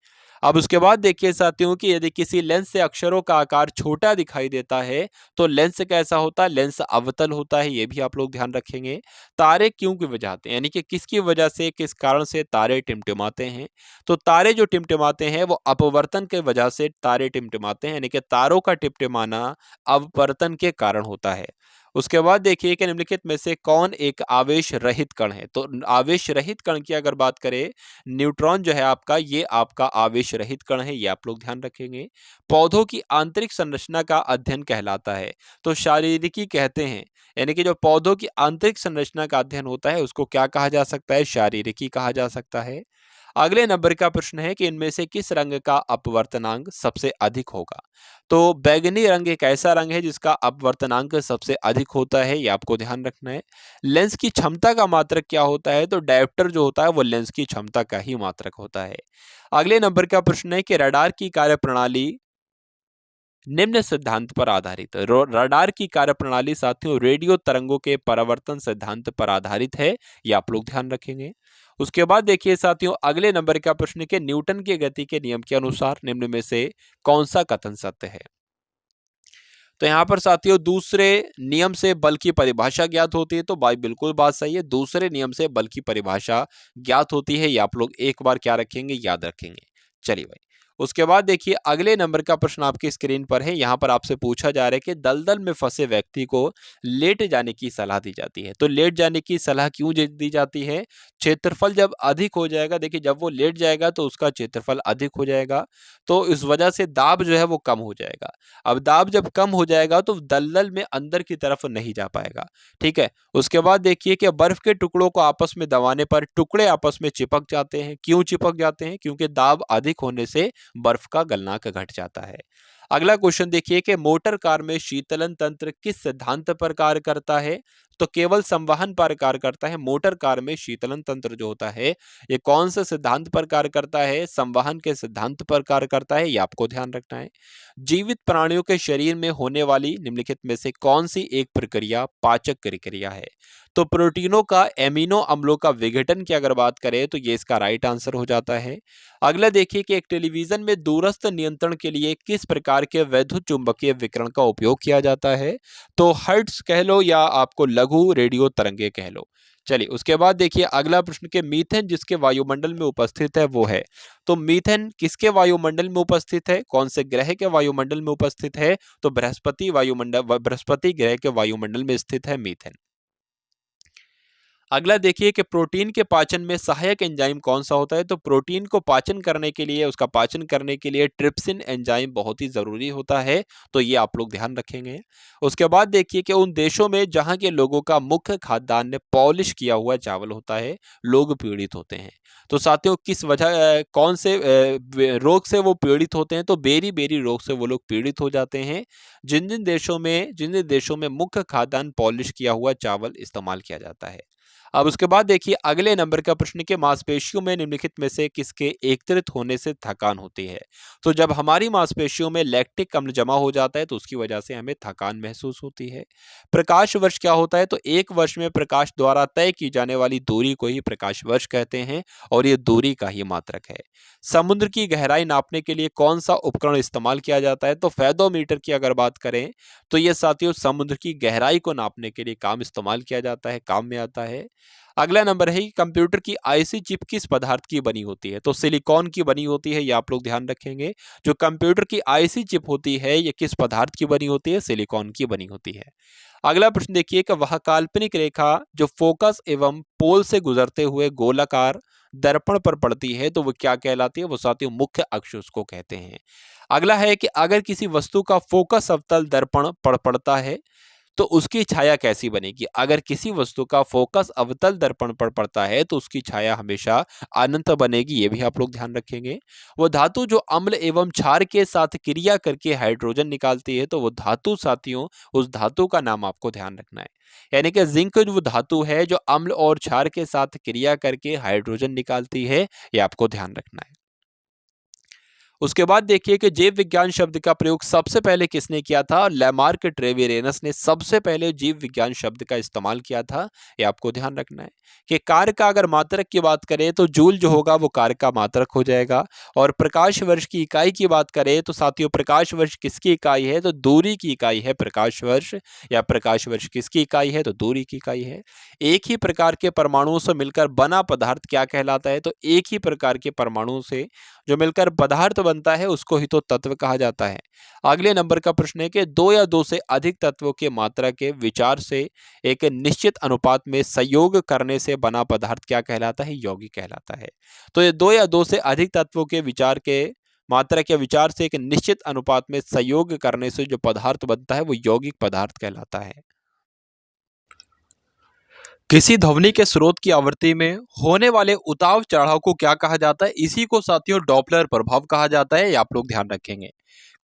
अब उसके बाद देखिए साथियों कि यदि किसी लेंस से अक्षरों का आकार छोटा दिखाई देता है तो लेंस कैसा होता है? लेंस अवतल होता है, ये भी आप लोग ध्यान रखेंगे। तारे क्यों टिमटिमाते हैं, यानी कि किसकी वजह से किस कारण से तारे टिमटिमाते हैं? तो तारे जो टिमटिमाते हैं वो अपवर्तन के वजह से तारे टिमटिमाते हैं, यानी कि तारों का टिमटिमाना अपवर्तन के कारण होता है। उसके बाद देखिए कि निम्नलिखित में से कौन एक आवेश रहित कण है? तो आवेश रहित कण की अगर बात करें, न्यूट्रॉन जो है आपका ये आपका आवेश रहित कण है, ये आप लोग ध्यान रखेंगे। पौधों की आंतरिक संरचना का अध्ययन कहलाता है तो शारीरिकी कहते हैं, यानी कि जो पौधों की आंतरिक संरचना का अध्ययन होता है उसको क्या कहा जा सकता है? शारीरिकी कहा जा सकता है। अगले नंबर का प्रश्न है कि इनमें से किस रंग का अपवर्तनांक सबसे अधिक होगा? तो बैगनी रंग एक ऐसा रंग है जिसका अपवर्तनांक सबसे अधिक होता है, ये आपको ध्यान रखना है। लेंस की क्षमता का मात्रक क्या होता है? तो डायोप्टर जो होता है वो लेंस की क्षमता का ही मात्रक होता है। अगले नंबर का प्रश्न है कि रडार की कार्यप्रणाली निम्न सिद्धांत पर आधारित है। रडार की कार्यप्रणाली साथियों रेडियो तरंगों के परावर्तन सिद्धांत पर आधारित है, ये आप लोग ध्यान रखेंगे। उसके बाद देखिए साथियों अगले नंबर का प्रश्न के न्यूटन के गति के नियम के अनुसार निम्न में से कौन सा कथन सत्य है। तो यहाँ पर साथियों दूसरे नियम से बल की परिभाषा ज्ञात होती है, तो भाई बिल्कुल बात सही है, दूसरे नियम से बल की परिभाषा ज्ञात होती है। ये आप लोग एक बार क्या रखेंगे, याद रखेंगे। चलिए भाई, उसके बाद देखिए अगले नंबर का प्रश्न आपकी स्क्रीन पर है। यहाँ पर आपसे पूछा जा रहा है कि दलदल में फंसे व्यक्ति को लेट जाने की सलाह दी जाती है। तो लेट जाने की सलाह क्यों दी जाती है? क्षेत्रफल जब अधिक हो जाएगा, देखिए जब वो लेट जाएगा तो उसका क्षेत्रफल अधिक हो जाएगा, तो इस वजह से दाब जो है वो कम हो जाएगा। अब दाब जब कम हो जाएगा तो दलदल में अंदर की तरफ नहीं जा पाएगा। ठीक है, उसके बाद देखिए कि बर्फ के टुकड़ों को आपस में दबाने पर टुकड़े आपस में चिपक जाते हैं। क्यों चिपक जाते हैं? क्योंकि दाब अधिक होने से बर्फ का गलनांक घट जाता है। अगला क्वेश्चन देखिए कि मोटर कार में शीतलन तंत्र किस सिद्धांत पर कार्य करता है? तो केवल संवहन पर कार्य करता है। मोटर कार में शीतलन तंत्र जो होता है ये कौन से सिद्धांत पर कार्य करता है? संवहन के सिद्धांत पर कार्य करता है, ये आपको ध्यान रखना है। जीवित प्राणियों के शरीर में होने वाली निम्नलिखित में से कौन सी एक प्रक्रिया पाचक प्रक्रिया है? तो प्रोटीनों का एमिनो अम्लों का विघटन की अगर बात करें तो ये इसका राइट आंसर हो जाता है। अगला देखिए कि एक टेलीविजन में दूरस्थ नियंत्रण के लिए किस प्रकार के वैद्युत चुंबकीय विकिरण का उपयोग किया जाता है? तो हर्ट्ज कह लो या आपको लघु रेडियो तरंगे कह लो। चलिए उसके बाद देखिए अगला प्रश्न के मीथेन जिसके वायुमंडल में उपस्थित है वो है। तो मीथेन किसके वायुमंडल में उपस्थित है? कौन से ग्रह के वायुमंडल में उपस्थित है? तो बृहस्पति ग्रह के वायुमंडल में स्थित है मीथेन। अगला देखिए कि प्रोटीन के पाचन में सहायक एंजाइम कौन सा होता है? तो प्रोटीन को पाचन करने के लिए, उसका पाचन करने के लिए ट्रिप्सिन एंजाइम बहुत ही जरूरी होता है, तो ये आप लोग ध्यान रखेंगे। उसके बाद देखिए कि उन देशों में जहां के लोगों का मुख्य खाद्यान्न पॉलिश किया हुआ चावल होता है, लोग पीड़ित होते हैं। तो साथियों किस वजह कौन से रोग से वो पीड़ित होते हैं? तो बेरी बेरी रोग से वो लोग पीड़ित हो जाते हैं जिन जिन देशों में मुख्य खाद्यान्न पॉलिश किया हुआ चावल इस्तेमाल किया जाता है। अब उसके बाद देखिए अगले नंबर का प्रश्न के मांसपेशियों में निम्नलिखित में से किसके एकत्रित होने से थकान होती है? तो जब हमारी मांसपेशियों में लैक्टिक अम्ल जमा हो जाता है तो उसकी वजह से हमें थकान महसूस होती है। प्रकाश वर्ष क्या होता है? तो एक वर्ष में प्रकाश द्वारा तय की जाने वाली दूरी को ही प्रकाश वर्ष कहते हैं और ये दूरी का ही मात्रक है। समुद्र की गहराई नापने के लिए कौन सा उपकरण इस्तेमाल किया जाता है? तो फेदोमीटर की अगर बात करें तो ये साथियों समुद्र की गहराई को नापने के लिए काम इस्तेमाल किया जाता है, काम में आता है। अगला नंबर है कि कंप्यूटर की आईसी चिप किस पदार्थ की बनी होती है? तो सिलिकॉन की बनी होती है, ये आप लोग ध्यान रखेंगे। जो कंप्यूटर की आईसी चिप होती है ये किस पदार्थ की बनी होती है? सिलिकॉन की बनी होती है। अगला प्रश्न देखिए कि वह काल्पनिक रेखा जो फोकस एवं पोल से गुजरते हुए गोलाकार दर्पण पर पड़ती है तो वो क्या कहलाती है? वो साथियों मुख्य अक्ष उसको कहते हैं। अगला है कि अगर किसी वस्तु का फोकस अवतल दर्पण पर पड़ता है तो उसकी छाया कैसी बनेगी? अगर किसी वस्तु का फोकस अवतल दर्पण पर पड़ता है तो उसकी छाया हमेशा अनंत बनेगी, ये भी आप लोग ध्यान रखेंगे। वो धातु जो अम्ल एवं क्षार के साथ क्रिया करके हाइड्रोजन निकालती है तो वो धातु साथियों उस धातु का नाम आपको ध्यान रखना है। यानी कि जिंक जो धातु है जो अम्ल और क्षार के साथ क्रिया करके हाइड्रोजन निकालती है, ये आपको ध्यान रखना है। उसके बाद देखिए कि जीव विज्ञान शब्द का प्रयोग सबसे पहले किसने किया था? लैमार्क ट्रेविरेनस ने सबसे पहले जीव विज्ञान शब्द का इस्तेमाल किया था, ये आपको ध्यान रखना है। कि कार्य का अगर मात्रक की बात करें तो जूल जो होगा वो कार्य का मात्रक हो जाएगा। और प्रकाश वर्ष की इकाई की बात करें तो साथियों प्रकाश वर्ष किसकी इकाई है? तो दूरी की इकाई है प्रकाश वर्ष। या प्रकाश वर्ष किसकी इकाई है? तो दूरी की इकाई है। एक ही प्रकार के परमाणुओं से मिलकर बना पदार्थ क्या कहलाता है? तो एक ही प्रकार के परमाणुओं से जो मिलकर पदार्थ बनता है उसको ही तो तत्व कहा जाता है। अगले नंबर का प्रश्न है कि दो या दो से अधिक तत्वों के मात्रा के विचार से एक निश्चित अनुपात में संयोग करने से बना पदार्थ क्या कहलाता है? यौगिक कहलाता है। तो ये दो या दो से अधिक तत्वों के विचार के मात्रा के विचार से एक निश्चित अनुपात में संयोग करने से जो पदार्थ बनता है वो यौगिक पदार्थ कहलाता है। किसी ध्वनि के स्रोत की आवृत्ति में होने वाले उतार चढ़ाव को क्या कहा जाता है? इसी को साथियों डॉपलर प्रभाव कहा जाता है, ये आप लोग ध्यान रखेंगे।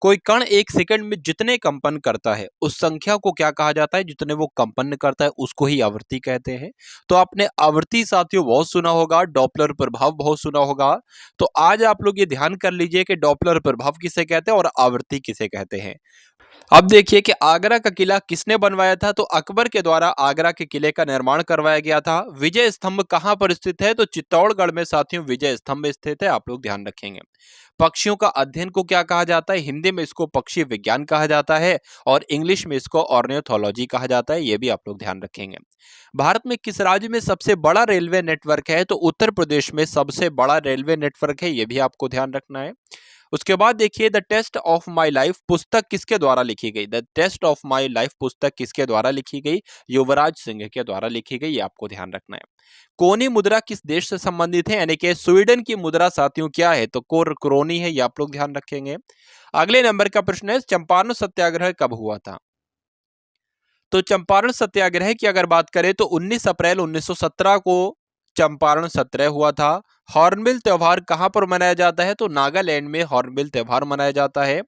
कोई कण एक सेकंड में जितने कंपन करता है उस संख्या को क्या कहा जाता है? जितने वो कंपन करता है उसको ही आवृत्ति कहते हैं। तो आपने आवृत्ति साथियों बहुत सुना होगा, डॉपलर प्रभाव बहुत सुना होगा। तो आज आप लोग ये ध्यान कर लीजिए कि डॉपलर प्रभाव किसे कहते हैं और आवृत्ति किसे कहते हैं। अब देखिए कि आगरा का किला किसने बनवाया था। तो अकबर के द्वारा आगरा के किले का निर्माण करवाया गया था। विजय स्तंभ कहाँ पर स्थित है। तो चित्तौड़गढ़ में साथियों विजय स्तंभ स्थित है, आप लोग ध्यान रखेंगे। पक्षियों का अध्ययन को क्या कहा जाता है। हिंदी में इसको पक्षी विज्ञान कहा जाता है और इंग्लिश में इसको ऑर्नियोथोलॉजी कहा जाता है, ये भी आप लोग ध्यान रखेंगे। भारत में किस राज्य में सबसे बड़ा रेलवे नेटवर्क है। तो उत्तर प्रदेश में सबसे बड़ा रेलवे नेटवर्क है, ये भी आपको ध्यान रखना है। उसके बाद देखिए the test of my life पुस्तक किसके द्वारा लिखी गई। The test of my life पुस्तक किसके द्वारा लिखी गई। युवराज सिंह के द्वारा लिखी गई, ये आपको ध्यान रखना है। कोनी मुद्रा किस देश से संबंधित है, यानी कि स्वीडन की मुद्रा साथियों क्या है। तो क्रोनी है, ये आप लोग ध्यान रखेंगे। अगले नंबर का प्रश्न है चंपारण सत्याग्रह कब हुआ था। तो चंपारण सत्याग्रह की अगर बात करें तो 19 अप्रैल 1917 को चंपारण सत्याग्रह हुआ था। हॉर्नबिल त्योहार कहां पर मनाया जाता है। तो नागालैंड में हॉर्नबिल त्योहार मनाया जाता है।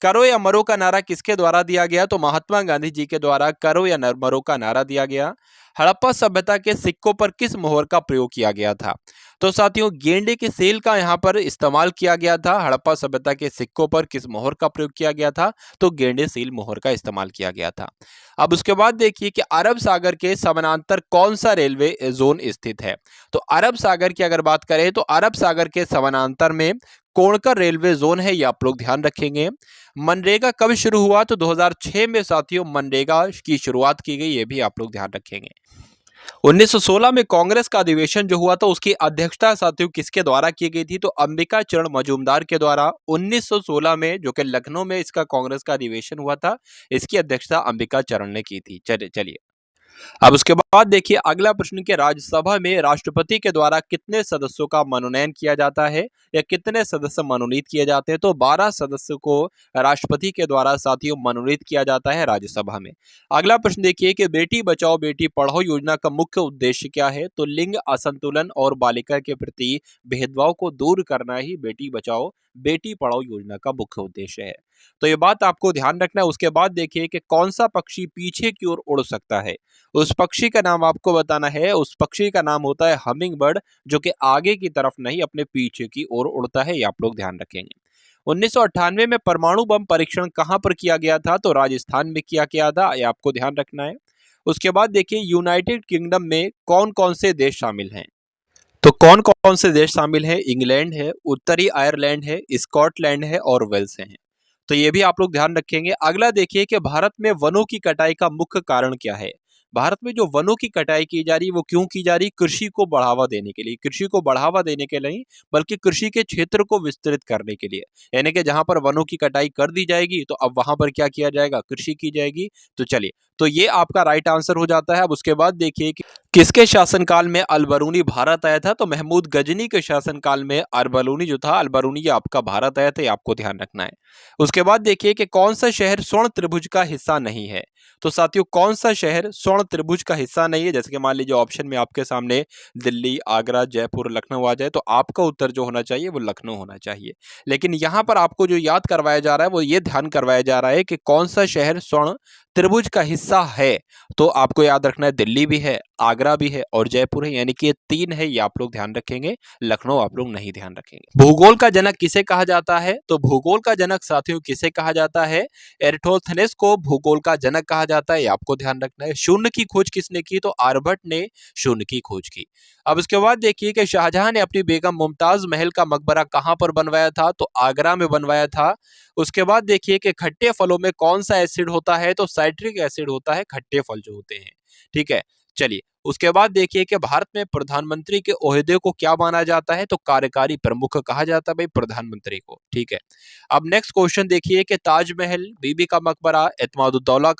करो या मरो का नारा किसके द्वारा दिया गया। तो महात्मा गांधी जी के द्वारा करो या मरो का नारा दिया गया। हड़प्पा सभ्यता के सिक्कों पर किस मोहर का प्रयोग किया गया था। तो साथियों गेंडे के सेल का यहां पर इस्तेमाल किया गया था। हड़प्पा सभ्यता के सिक्कों पर किस मोहर का प्रयोग किया गया था। तो गेंडे सील मोहर का इस्तेमाल किया गया था। अब उसके बाद देखिए कि अरब सागर के समानांतर कौन सा रेलवे जोन स्थित है। तो अरब सागर की अगर बात करें तो अरब सागर के समानांतर में कोणकर रेलवे जोन है, ये आप लोग ध्यान रखेंगे। मनरेगा कब शुरू हुआ। तो 2006 में साथियों मनरेगा की शुरुआत की गई, ये भी आप लोग ध्यान रखेंगे। 1916 में कांग्रेस का अधिवेशन जो हुआ था उसकी अध्यक्षता साथियों किसके द्वारा की गई थी। तो अंबिका चरण मजूमदार के द्वारा 1916 में, जो कि लखनऊ में इसका कांग्रेस का अधिवेशन हुआ था, इसकी अध्यक्षता अंबिका चरण ने की थी। चलिए अब उसके बाद देखिए अगला प्रश्न कि राज्यसभा में राष्ट्रपति के द्वारा कितने सदस्यों का मनोनयन किया जाता है या कितने सदस्य मनोनीत किए जाते हैं। तो 12 सदस्यों को राष्ट्रपति के द्वारा साथियों मनोनीत किया जाता है राज्यसभा में। अगला प्रश्न देखिए कि बेटी बचाओ बेटी पढ़ाओ योजना का मुख्य उद्देश्य क्या है। तो लिंग असंतुलन और बालिका के प्रति भेदभाव को दूर करना ही बेटी बचाओ बेटी पढ़ाओ योजना का मुख्य उद्देश्य है। तो ये बात आपको ध्यान रखना है। उसके बाद देखिए कि कौन सा पक्षी पीछे की ओर उड़ सकता है। उस पक्षी का नाम आपको बताना है। उस पक्षी का नाम होता है हमिंग बर्ड, जो कि आगे की तरफ नहीं अपने पीछे की ओर उड़ता है, ये आप लोग ध्यान रखेंगे। 1998 में परमाणु बम परीक्षण कहां पर किया गया था। तो राजस्थान में किया गया था, ये आपको ध्यान रखना है। उसके बाद देखिए यूनाइटेड किंगडम में कौन कौन से देश शामिल हैं। तो कौन कौन से देश शामिल हैं। इंग्लैंड है, उत्तरी आयरलैंड है, स्कॉटलैंड है और वेल्स है। तो ये भी आप लोग ध्यान रखेंगे। अगला देखिए कि भारत में वनों की कटाई का मुख्य कारण क्या है। भारत में जो वनों की कटाई की जा रही है वो क्यों की जा रही। कृषि को बढ़ावा देने के लिए, कृषि को बढ़ावा देने के लिए, बल्कि कृषि के क्षेत्र को विस्तृत करने के लिए, यानी कि जहां पर वनों की कटाई कर दी जाएगी तो अब वहां पर क्या किया जाएगा, कृषि की जाएगी। तो चलिए, तो ये आपका राइट आंसर हो जाता है। अब उसके बाद देखिए कि किसके शासनकाल में अलबरूनी भारत आया था। तो महमूद गजनी के शासनकाल में अलबरूनी जो था, अलबरूनी ये आपका भारत आया था, ये आपको ध्यान रखना है। उसके बाद देखिए कि कौन सा शहर स्वर्ण त्रिभुज का हिस्सा नहीं है। तो साथियों कौन सा शहर स्वर्ण त्रिभुज का हिस्सा नहीं है। जैसे कि मान लीजिए ऑप्शन में आपके सामने दिल्ली, आगरा, जयपुर, लखनऊ आ जाए तो आपका उत्तर जो होना चाहिए वो लखनऊ होना चाहिए। लेकिन यहाँ पर आपको जो याद करवाया जा रहा है वो ये ध्यान करवाया जा रहा है कि कौन सा शहर स्वर्ण त्रिभुज का हिस्सा है। तो आपको याद रखना है दिल्ली भी है, आगरा भी है और जयपुर है, यानी कि ये 3 है, ये आप लोग ध्यान रखेंगे। लखनऊ आप लोग नहीं ध्यान रखेंगे। भूगोल का जनक किसे कहा जाता है। तो भूगोल का जनक साथियों किसे कहा जाता है। एरिस्टोथेनेस को भूगोल का जनक कहा जाता है, ये आपको ध्यान रखना है। शून्य की खोज किसने की। तो आर्यभट्ट ने शून्य की खोज की। अब उसके बाद देखिए कि शाहजहां ने अपनी बेगम मुमताज महल का मकबरा कहां पर बनवाया था। तो आगरा में बनवाया था। उसके बाद देखिए कि खट्टे फलों में कौन सा एसिड होता है। तो साइट्रिक एसिड होता है खट्टे फल जो होते हैं, ठीक है। चलिए उसके बाद देखिए कि भारत में प्रधानमंत्री के ओहदे को क्या माना जाता है। तो कार्यकारी प्रमुख कहा जाता है भाई प्रधानमंत्री को, ठीक है। अब नेक्स्ट क्वेश्चन देखिए कि ताजमहल, बीबी का मकबरा, एतमादुद्दौला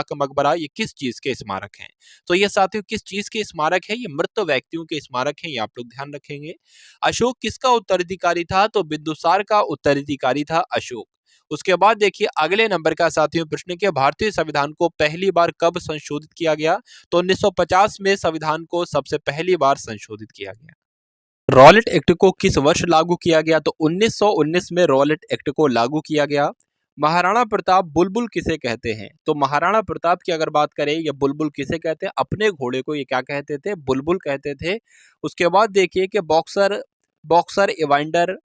का मकबरा, ये किस चीज के स्मारक हैं। तो ये साथियों किस चीज के स्मारक है। ये मृत व्यक्तियों के स्मारक हैं, ये आप लोग ध्यान रखेंगे। अशोक किसका उत्तराधिकारी था। तो बिंदुसार का उत्तराधिकारी था अशोक। उसके बाद देखिए अगले नंबर का साथियों प्रश्न कि भारतीय संविधान को पहली बार कब संशोधित किया गया। तो 1950 में संविधान को सबसे पहली बार संशोधित किया गया। रॉलेट एक्ट को किस वर्ष लागू किया गया। तो 1919 में रॉलेट एक्ट को लागू किया गया। महाराणा प्रताप बुलबुल किसे कहते हैं। तो महाराणा प्रताप की अगर बात करें या बुलबुल किसे कहते हैं, अपने घोड़े को ये क्या कहते थे, बुलबुल कहते थे। उसके बाद देखिए कि बॉक्सर बॉक्सर इवांडर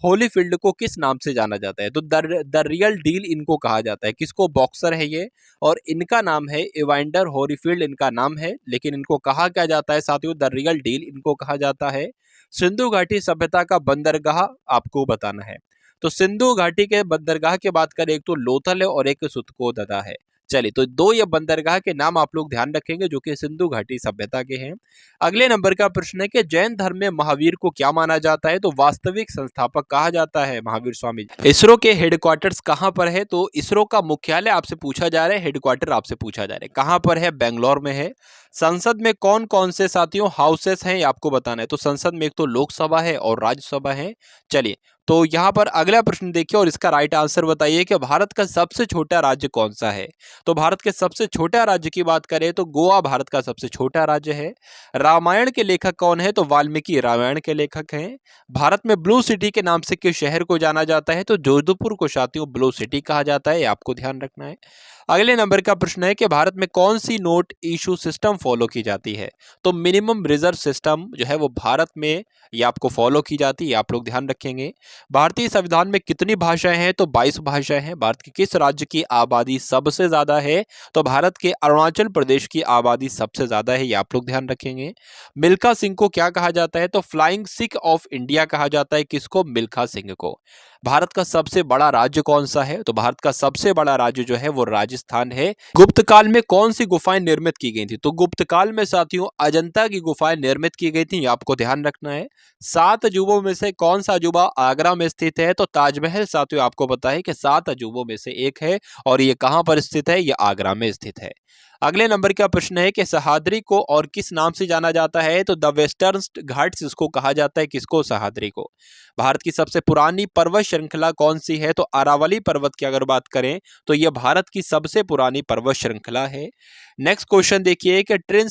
होलीफील्ड को किस नाम से जाना जाता है? तो द रियल डील इनको कहा जाता है। किसको? बॉक्सर है ये, और इनका नाम है इवांडर होलीफील्ड, इनका नाम है, लेकिन इनको कहा क्या जाता है साथियों? द रियल डील इनको कहा जाता है। सिंधु घाटी सभ्यता का बंदरगाह आपको बताना है। तो सिंधु घाटी के बंदरगाह की बात करें, एक तो लोथल है और एक सुतकोददा है। चलिए, तो दो ये बंदरगाह के नाम आप लोग ध्यान रखेंगे जो कि सिंधु घाटी सभ्यता के हैं। अगले नंबर का प्रश्न है कि जैन धर्म में महावीर को क्या माना जाता है? तो वास्तविक संस्थापक कहा जाता है महावीर स्वामी जी। इसरो के हेडक्वार्टर्स कहां पर है? तो इसरो का मुख्यालय आपसे पूछा जा रहा है, हेडक्वार्टर आपसे पूछा जा रहा है कहां पर है? बेंगलोर में है। संसद में कौन कौन से साथियों हाउसेस हैं ये आपको बताना है। तो संसद में एक तो लोकसभा है और राज्यसभा है। चलिए, तो यहां पर अगला प्रश्न देखिए और इसका राइट आंसर बताइए कि भारत का सबसे छोटा राज्य कौन सा है? तो भारत के सबसे छोटा राज्य की बात करें तो गोवा भारत का सबसे छोटा राज्य है। रामायण के लेखक कौन है? तो वाल्मीकि रामायण के लेखक हैं। भारत में ब्लू सिटी के नाम से किस शहर को जाना जाता है? तो जोधपुर को साथियों ब्लू सिटी कहा जाता है, ये आपको ध्यान रखना है। अगले नंबर का प्रश्न है कि भारत में कौन सी नोट इशू सिस्टम फॉलो की जाती है? तो मिनिमम रिजर्व सिस्टम जो है वो भारत में ये आपको फॉलो की जाती है, आप लोग ध्यान रखेंगे। भारतीय संविधान में कितनी भाषाएं हैं? तो 22 भाषाएं हैं। भारत के किस राज्य की आबादी सबसे ज्यादा है? तो भारत के अरुणाचल प्रदेश की आबादी सबसे ज्यादा है, ये आप लोग ध्यान रखेंगे। मिल्खा सिंह को क्या कहा जाता है? तो फ्लाइंग सिख ऑफ इंडिया कहा जाता है। किसको? मिल्खा सिंह को। भारत का सबसे बड़ा राज्य कौन सा है? तो भारत का सबसे बड़ा राज्य जो है वो राजस्थान है। गुप्त काल में कौन सी गुफाएं निर्मित की गई थी? तो गुप्त काल में साथियों अजंता की गुफाएं निर्मित की गई थी, आपको ध्यान रखना है। 7 अजूबों में से कौन सा अजूबा आगरा में स्थित है? तो ताजमहल साथियों आपको पता है कि 7 अजूबों में से एक है, और ये कहां पर स्थित है? ये आगरा में स्थित है। अगले नंबर का प्रश्न है कि सह्याद्री को और किस नाम से जाना जाता है? तो द वेस्टर्न घाट्स इसको कहा जाता है। किसको? सह्याद्री को। भारत की सबसे पुरानी पर्वत श्रृंखला कौन सी है? तो अरावली पर्वत की अगर बात करें तो यह भारत की सबसे पुरानी पर्वत श्रृंखला है। नेक्स्ट क्वेश्चन देखिए कि ट्विन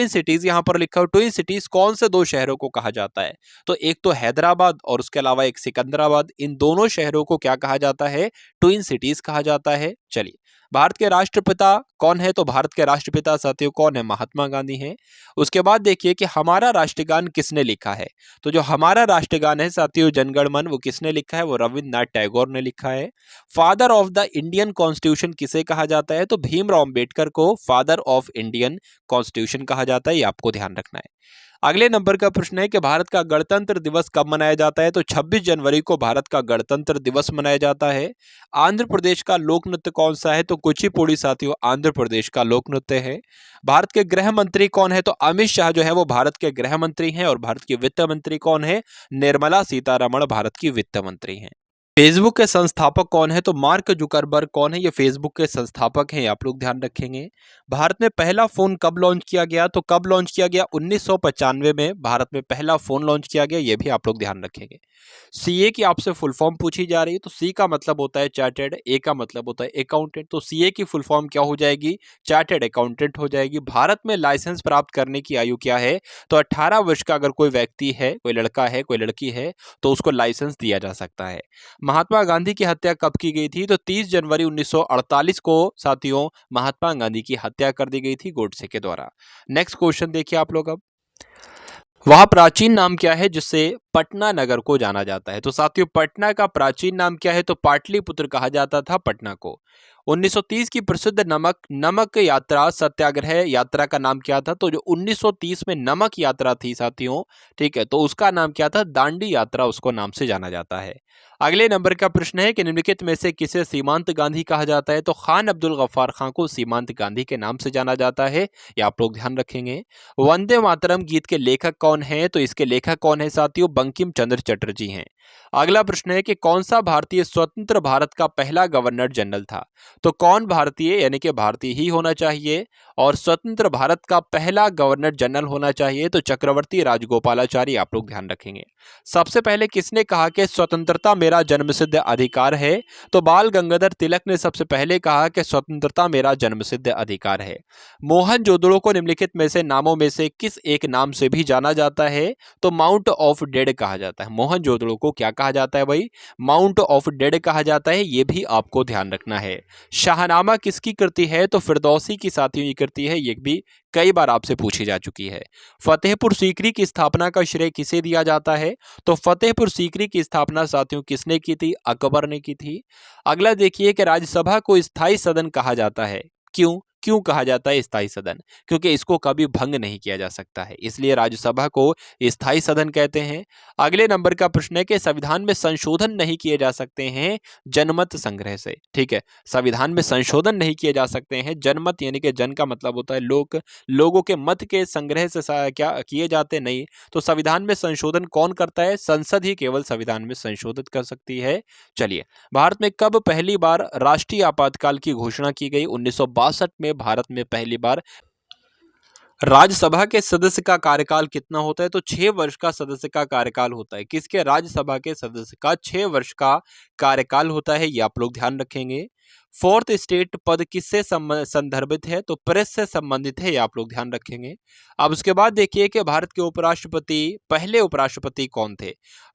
सिटीज यहां पर लिखा हो, ट्विन सिटीज कौन से दो शहरों को कहा जाता है? तो एक तो हैदराबाद और उसके अलावा एक सिकंदराबाद, इन दोनों शहरों को क्या कहा जाता है? ट्विन सिटीज कहा जाता है। चलिए, भारत के राष्ट्रपिता कौन है? तो भारत के राष्ट्रपिता साथियों कौन है? महात्मा गांधी हैं। उसके बाद देखिए कि हमारा राष्ट्रगान किसने लिखा है? तो जो हमारा राष्ट्रगान है साथियों जनगण मन, वो किसने लिखा है? वो रविंद्रनाथ टैगोर ने लिखा है। Father of the Indian constitution किसे कहा जाता है? तो भीमराव अंबेडकर को फादर ऑफ इंडियन कॉन्स्टिट्यूशन कहा जाता है, ये आपको ध्यान रखना है। अगले नंबर का प्रश्न है कि भारत का गणतंत्र दिवस कब मनाया जाता है? तो 26 जनवरी को भारत का गणतंत्र दिवस मनाया जाता है। आंध्र प्रदेश का लोक नृत्य कौन सा है? तो कुचिपुड़ी साथियों आंध्र प्रदेश का लोक नृत्य है। भारत के गृह मंत्री कौन है? तो अमित शाह जो है वो भारत के गृह मंत्री हैं। और भारत की वित्त मंत्री कौन है? निर्मला सीतारमण भारत की वित्त मंत्री हैं। फेसबुक के संस्थापक कौन है? तो मार्क जुकरबर्ग कौन है? ये फेसबुक के संस्थापक हैं, आप लोग ध्यान रखेंगे। भारत में पहला फोन कब लॉन्च किया गया? तो कब लॉन्च किया गया? 1995 में भारत में पहला फोन लॉन्च किया गया, ये भी आप लोग ध्यान रखेंगे। सीए की आपसे फुल फॉर्म पूछी जा रही है, तो सी का मतलब होता है चार्टेड, ए का मतलब होता है अकाउंटेंट, तो सीए की फुल फॉर्म क्या हो जाएगी? चार्टेड अकाउंटेंट हो जाएगी। भारत में लाइसेंस प्राप्त करने की आयु क्या है? तो 18 वर्ष का अगर कोई व्यक्ति है, कोई लड़का है, कोई लड़की है, तो उसको लाइसेंस दिया जा सकता है। महात्मा गांधी की हत्या कब की गई थी? तो 30 जनवरी 1948 को साथियों महात्मा गांधी की हत्या कर दी गई थी गोडसे के द्वारा। नेक्स्ट क्वेश्चन देखिए आप लोग अब, वह प्राचीन नाम क्या है जिससे पटना नगर को जाना जाता है? तो साथियों पटना का प्राचीन नाम क्या है? तो पाटलिपुत्र कहा जाता था पटना को। 1930 की प्रसिद्ध नमक यात्रा सत्याग्रह यात्रा का नाम क्या था? तो जो 1930 में नमक यात्रा थी साथियों, ठीक है, तो उसका नाम क्या था? दांडी यात्रा उसको नाम से जाना जाता है। अगले नंबर का प्रश्न है कि निम्नलिखित में से किसे सीमांत गांधी कहा जाता है? तो खान अब्दुल गफ्फार खान को सीमांत गांधी के नाम से जाना जाता है, ये आप लोग ध्यान रखेंगे। वंदे मातरम गीत के लेखक कौन है? तो इसके लेखक कौन है साथियों? बंकिम चंद्र चटर्जी हैं। अगला प्रश्न है कि कौन सा भारतीय स्वतंत्र भारत का पहला गवर्नर जनरल था? तो कौन भारतीय, यानी कि भारतीय ही होना चाहिए, और स्वतंत्र भारत का पहला गवर्नर जनरल होना चाहिए? तो चक्रवर्ती राजगोपालाचारी, आप लोग ध्यान रखेंगे। सबसे पहले किसने कहा कि स्वतंत्रता मेरा जन्मसिद्ध अधिकार है? तो बाल गंगाधर तिलक ने सबसे पहले कहा कि स्वतंत्रता मेरा जन्मसिद्ध अधिकार है। मोहनजोदड़ो को निम्नलिखित में से नामों में से किस एक नाम से भी जाना जाता है? तो माउंट ऑफ डेड कहा जाता है। मोहनजोदड़ो को क्या कहा जाता है भाई? माउंट ऑफ डेड कहा जाता है, ये भी आपको ध्यान रखना है। शाहनामा किसकी कृति है? तो फिरदौसी की साथियों ये कृति है, ये भी कई बार आपसे पूछी जा चुकी है। फतेहपुर सीकरी की स्थापना का श्रेय किसे दिया जाता है? तो फतेहपुर सीकरी की स्थापना साथियों किसने की थी? अकबर ने की थी। अगला देखिए कि राज्यसभा को स्थायी सदन कहा जाता है, क्यों? क्यों कहा जाता है स्थायी सदन? क्योंकि इसको कभी भंग नहीं किया जा सकता है, इसलिए राज्यसभा को स्थायी सदन कहते हैं। अगले नंबर का प्रश्न है कि संविधान में संशोधन नहीं किए जा सकते हैं जनमत संग्रह से। ठीक है, संविधान में संशोधन नहीं किए जा सकते हैं जनमत, यानी कि जन का मतलब होता है लोग, लोगों के मत के संग्रह से क्या किए जाते नहीं। तो संविधान में संशोधन कौन करता है? संसद ही केवल संविधान में संशोधित कर सकती है। चलिए, भारत में कब पहली बार राष्ट्रीय आपातकाल की घोषणा की गई? 1962 में भारत में पहली बार। राज्यसभा के सदस्य का कार्यकाल कितना होता है? तो 6 वर्ष का सदस्य का कार्यकाल होता है। किसके? राज्यसभा के सदस्य का 6 वर्ष का कार्यकाल होता है, ये आप लोग ध्यान रखेंगे। फोर्थ स्टेट पद किससे संदर्भित है? तो प्रेस से संबंधित है, ये आप लोग ध्यान रखेंगे। अब उसके बाद देखिए कि भारत के उपराष्ट्रपति, पहले उपराष्ट्रपति कौन थे?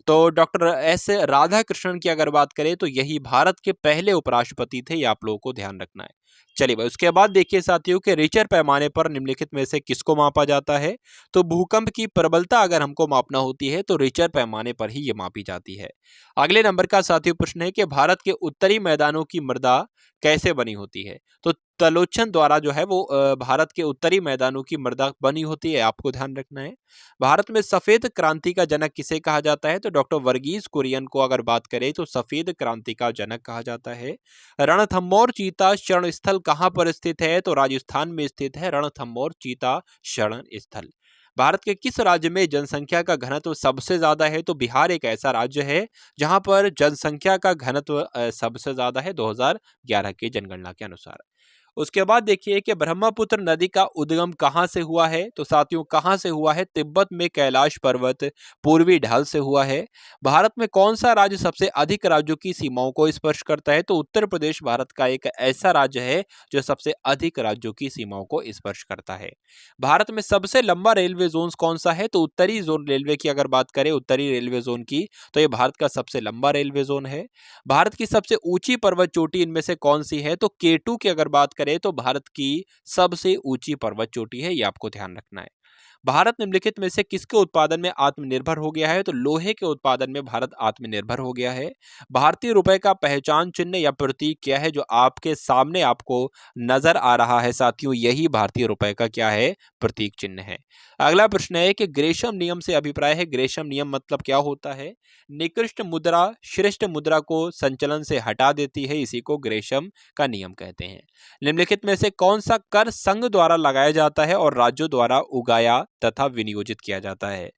तो डॉक्टर एस राधाकृष्णन की अगर बात करें तो यही भारत के पहले उपराष्ट्रपति थे, ये आप लोगों को ध्यान रखना है। चलिए भाई, उसके बाद देखिए साथियों के रिचर पैमाने पर निम्नलिखित में से किसको मापा जाता है? तो भूकंप की प्रबलता अगर हमको मापना होती है तो रिचर पैमाने पर ही ये मापी जाती है। अगले नंबर का साथियों प्रश्न है कि भारत के उत्तरी मैदानों की मृदा कैसे बनी होती है? तो तलोचन द्वारा जो है वो भारत के उत्तरी मैदानों की मृदा बनी होती है, आपको ध्यान रखना है। भारत में सफेद क्रांति का जनक किसे कहा जाता है? तो डॉक्टर वर्गीज कुरियन को अगर बात करें तो सफेद क्रांति का जनक कहा जाता है। रणथंभौर चीता शरण स्थल कहाँ पर स्थित है? तो राजस्थान में स्थित है रणथंभौर चीता शरण स्थल। भारत के किस राज्य में जनसंख्या का घनत्व सबसे ज्यादा है? तो बिहार एक ऐसा राज्य है जहां पर जनसंख्या का घनत्व सबसे ज्यादा है 2011 की जनगणना के अनुसार। उसके बाद देखिए कि ब्रह्मपुत्र नदी का उद्गम कहाँ से हुआ है? तो साथियों कहाँ से हुआ है? तिब्बत में कैलाश पर्वत पूर्वी ढाल से हुआ है। भारत में कौन सा राज्य सबसे अधिक राज्यों की सीमाओं को स्पर्श करता है? तो उत्तर प्रदेश भारत का एक ऐसा राज्य है जो सबसे अधिक राज्यों की सीमाओं को स्पर्श करता है। भारत में सबसे लंबा रेलवे जोन कौन सा है? तो उत्तरी जोन रेलवे की अगर बात करें, उत्तरी रेलवे जोन की, तो ये भारत का सबसे लंबा रेलवे जोन है। भारत की सबसे ऊंची पर्वत चोटी इनमें से कौन सी है? तो केटू की अगर बात करें तो भारत की सबसे ऊंची पर्वत चोटी है, ये आपको ध्यान रखना है। भारत निम्नलिखित में से किसके उत्पादन में आत्मनिर्भर हो गया है? तो लोहे के उत्पादन में भारत आत्मनिर्भर हो गया है। भारतीय रुपए का पहचान चिन्ह या प्रतीक क्या है? जो आपके सामने आपको नजर आ रहा है साथियों, यही भारतीय रुपए का क्या है? प्रतीक चिन्ह है। अगला प्रश्न है कि ग्रेशम नियम से अभिप्राय है। ग्रेशम नियम मतलब क्या होता है? निकृष्ट मुद्रा श्रेष्ठ मुद्रा को संचलन से हटा देती है, इसी को ग्रेशम का नियम कहते हैं। निम्नलिखित में से कौन सा कर संघ द्वारा लगाया जाता है और राज्यों द्वारा उगाया तथा विनियोजित किया जाता है?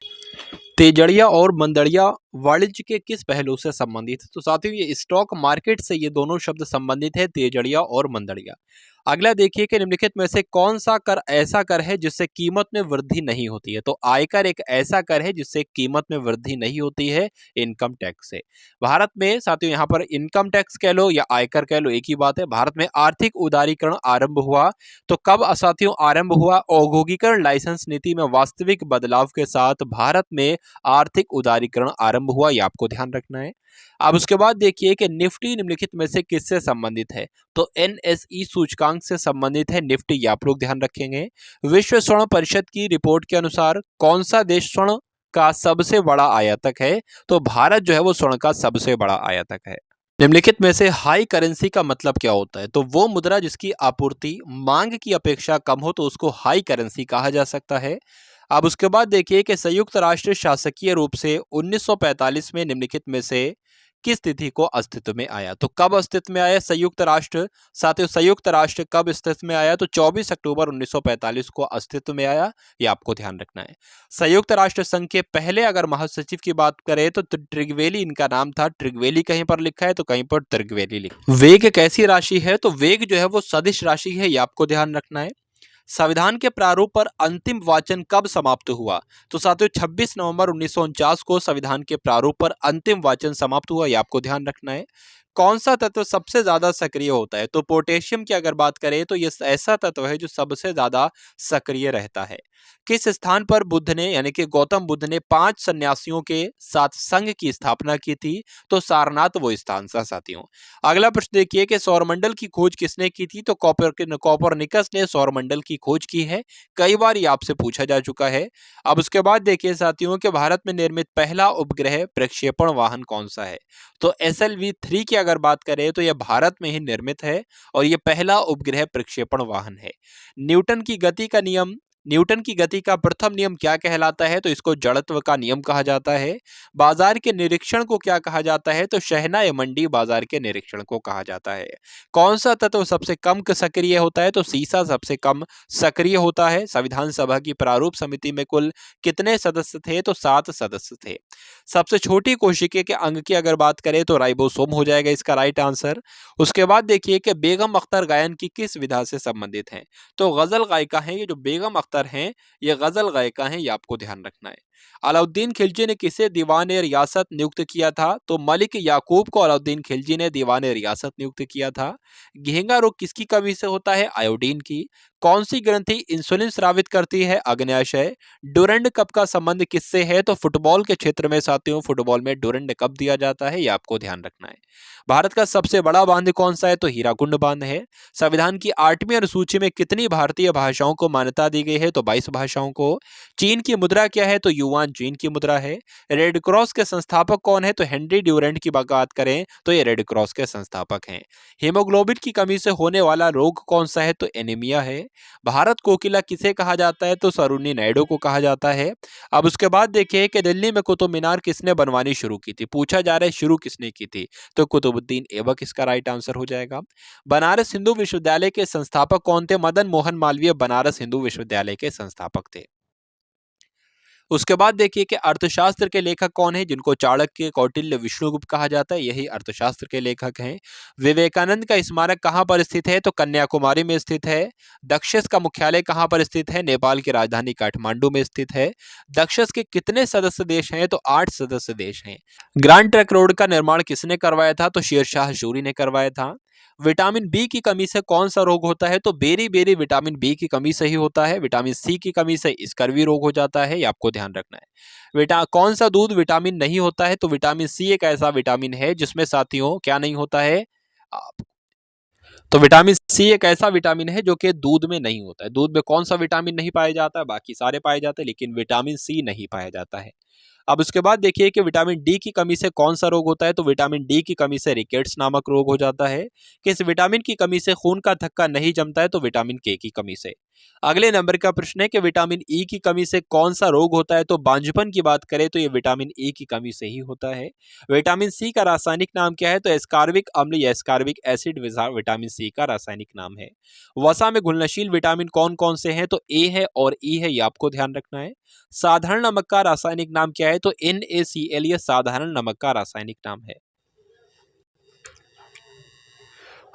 तेजड़िया और मंदड़िया वाणिज्य के किस पहलू से संबंधित है? तो साथियों ये स्टॉक मार्केट से ये दोनों शब्द संबंधित है, तेजड़िया और मंदड़िया। अगला देखिए कि निम्नलिखित में से कौन सा कर ऐसा कर है जिससे कीमत में वृद्धि नहीं होती है? तो आयकर एक ऐसा कर है जिससे कीमत में वृद्धि नहीं होती है, इनकम टैक्स से। भारत में साथियों यहाँ पर इनकम टैक्स कह लो या आयकर कह लो, एक ही बात है। भारत में आर्थिक उदारीकरण आरंभ हुआ तो कब साथियों आरंभ हुआ? औद्योगिकरण लाइसेंस नीति में वास्तविक बदलाव के साथ भारत में आर्थिक उदारीकरण आरंभ हुआ, ये आपको ध्यान रखना है। अब उसके बाद देखिए कि निफ्टी निम्नलिखित में से किससे संबंधित है? तो एनएसई सूचकांक से संबंधित है निफ्टी, ये आप लोग ध्यान रखेंगे। विश्व स्वर्ण परिषद की रिपोर्ट के अनुसार कौन सा देश स्वर्ण का सबसे बड़ा आयातक है? तो भारत जो है वो स्वर्ण का सबसे बड़ा आयातक है। निम्नलिखित में से हाई करेंसी का मतलब क्या होता है? तो वो मुद्रा जिसकी आपूर्ति मांग की अपेक्षा कम हो तो उसको हाई करेंसी कहा जा सकता है। अब उसके बाद देखिए कि संयुक्त राष्ट्र शासकीय रूप से 1945 में निम्नलिखित में से किस तिथि को अस्तित्व में आया? तो कब अस्तित्व में आया संयुक्त राष्ट्र? साथियों संयुक्त राष्ट्र कब अस्तित्व में आया? तो 24 अक्टूबर 1945 को अस्तित्व में आया, ये आपको ध्यान रखना है। संयुक्त राष्ट्र संघ के पहले अगर महासचिव की बात करें तो ट्रिगवेली इनका नाम था। ट्रिगवेली कहीं पर लिखा है तो कहीं पर त्रिगवेली लिखा। वेग कैसी राशि है? तो वेग जो है वो सदिश राशि है, ये आपको ध्यान रखना है। संविधान के प्रारूप पर अंतिम वाचन कब समाप्त हुआ? तो साथियों 26 नवंबर 1949 को संविधान के प्रारूप पर अंतिम वाचन समाप्त हुआ, ये आपको ध्यान रखना है। कौन सा तत्व सबसे ज्यादा सक्रिय होता है? तो पोटेशियम की अगर बात करें तो ये ऐसा तत्व है जो सबसे ज्यादा सक्रिय रहता है। किस स्थान पर बुद्ध ने यानी कि गौतम बुद्ध ने 5 सन्यासियों के साथ संघ की स्थापना की थी? तो सारनाथ वो स्थान था साथियों। अगला प्रश्न देखिए कि सौरमंडल की खोज किसने की थी? तो कोपरनिकस ने सौरमंडल की खोज की है। कई बार ये आपसे पूछा जा चुका है। अब उसके बाद देखिए साथियों कि भारत में निर्मित पहला उपग्रह प्रक्षेपण वाहन कौन सा है? तो SLV-3 की अगर बात करें तो यह भारत में ही निर्मित है और यह पहला उपग्रह प्रक्षेपण वाहन है। न्यूटन की गति का प्रथम नियम क्या कहलाता है? तो इसको जड़त्व का नियम कहा जाता है। बाजार के निरीक्षण को क्या कहा जाता है? तो शहनाई मंडी बाजार के निरीक्षण को कहा जाता है। कौन सा तत्व सबसे कम सक्रिय होता है? तो सीसा सबसे कम सक्रिय होता है। संविधान सभा की प्रारूप समिति में कुल कितने सदस्य थे? तो 7 सदस्य थे। सबसे छोटी कोशिका के अंग की अगर बात करें तो राइबोसोम हो जाएगा इसका राइट आंसर। उसके बाद देखिए कि बेगम अख्तर गायन की किस विधा से संबंधित हैं? तो गजल गायिका हैं ये जो बेगम अख्तर हैं, ये गजल गायिका हैं, ये आपको ध्यान रखना है। अलाउद्दीन खिलजी ने किसे दीवाने रियासत नियुक्त किया था? तो मलिक याकूब को अलाउद्दीन खिलजी ने दीवाने रियासत नियुक्त किया था। घेंगा रोग किसकी कमी से होता है? आयोडीन की। कौन सी ग्रंथि इंसुलिन स्रावित करती है? अग्न्याशय। डुरंड कप का संबंध किससे है? तो फुटबॉल के क्षेत्र में साथियों फुटबॉल में डुरंड कप दिया जाता है, ये आपको ध्यान रखना है। भारत का सबसे बड़ा बांध कौन सा है? तो हीराकुंड बांध है। संविधान की 8वीं अनुसूची में कितनी भारतीय भाषाओं को मान्यता दी गई है? तो 22 भाषाओं को। चीन की मुद्रा क्या है? तो युआन चीन की मुद्रा है। रेड क्रॉस के संस्थापक कौन है? तो हेनरी ड्यूरेंट की बात करें तो ये रेड क्रॉस के संस्थापक हैं। हीमोग्लोबिन की कमी से होने वाला रोग कौन सा है? तो एनीमिया है। भारत कोकिला किसे कहा जाता है? तो सरोजिनी नायडू को कहा जाता है। अब उसके बाद देखिए कि दिल्ली में कुतुब मीनार किसने बनवानी शुरू की थी? पूछा जा रहा है शुरू किसने की थी? तो कुतुबुद्दीन ऐबक इसका राइट आंसर हो जाएगा। बनारस हिंदू विश्वविद्यालय के संस्थापक कौन थे? मदन मोहन मालवीय बनारस हिंदू विश्वविद्यालय के संस्थापक थे। उसके बाद देखिए कि अर्थशास्त्र के लेखक कौन है? जिनको चाणक्य, कौटिल्य, विष्णुगुप्त कहा जाता है, यही अर्थशास्त्र के लेखक हैं। विवेकानंद का स्मारक कहाँ पर स्थित है? तो कन्याकुमारी में स्थित है। दक्षस का मुख्यालय कहाँ पर स्थित है? नेपाल की राजधानी काठमांडू में स्थित है। दक्षस के कितने सदस्य देश हैं? तो 8 सदस्य देश हैं। ग्रांड ट्रंक रोड का निर्माण किसने करवाया था? तो शेरशाह सूरी ने करवाया था। विटामिन बी की कमी से कौन सा रोग होता है? तो बेरी बेरी विटामिन बी की कमी से ही होता है। विटामिन सी की कमी से स्कर्वी रोग हो जाता है, ये आपको ध्यान रखना है। कौन सा दूध विटामिन नहीं होता है? तो विटामिन सी एक ऐसा विटामिन है जिसमें साथियों क्या नहीं होता है? तो विटामिन सी एक ऐसा विटामिन है जो कि दूध में नहीं होता है। दूध में कौन सा विटामिन नहीं पाया जाता है? बाकी सारे पाए जाते हैं, लेकिन विटामिन सी नहीं पाया जाता है। अब उसके बाद देखिए कि विटामिन डी की कमी से कौन सा रोग होता है? तो विटामिन डी की कमी से रिकेट्स नामक रोग हो जाता है। किस विटामिन की कमी से खून का थक्का नहीं जमता है? तो विटामिन के की कमी से। अगले नंबर का प्रश्न है कि विटामिन ई की कमी से कौन सा रोग होता है? तो बांझपन की बात करें तो ये विटामिन ई की कमी से ही होता है। विटामिन सी का रासायनिक नाम क्या है? तो एस्कॉर्बिक अम्ल या एस्कॉर्बिक एसिड विटामिन सी का रासायनिक नाम है। वसा में घुलनशील विटामिन कौन कौन से हैं? तो ए है और ई है, ये आपको ध्यान रखना है। साधारण नमक का रासायनिक नाम क्या है? तो NaCl, ये साधारण नमक का रासायनिक नाम है।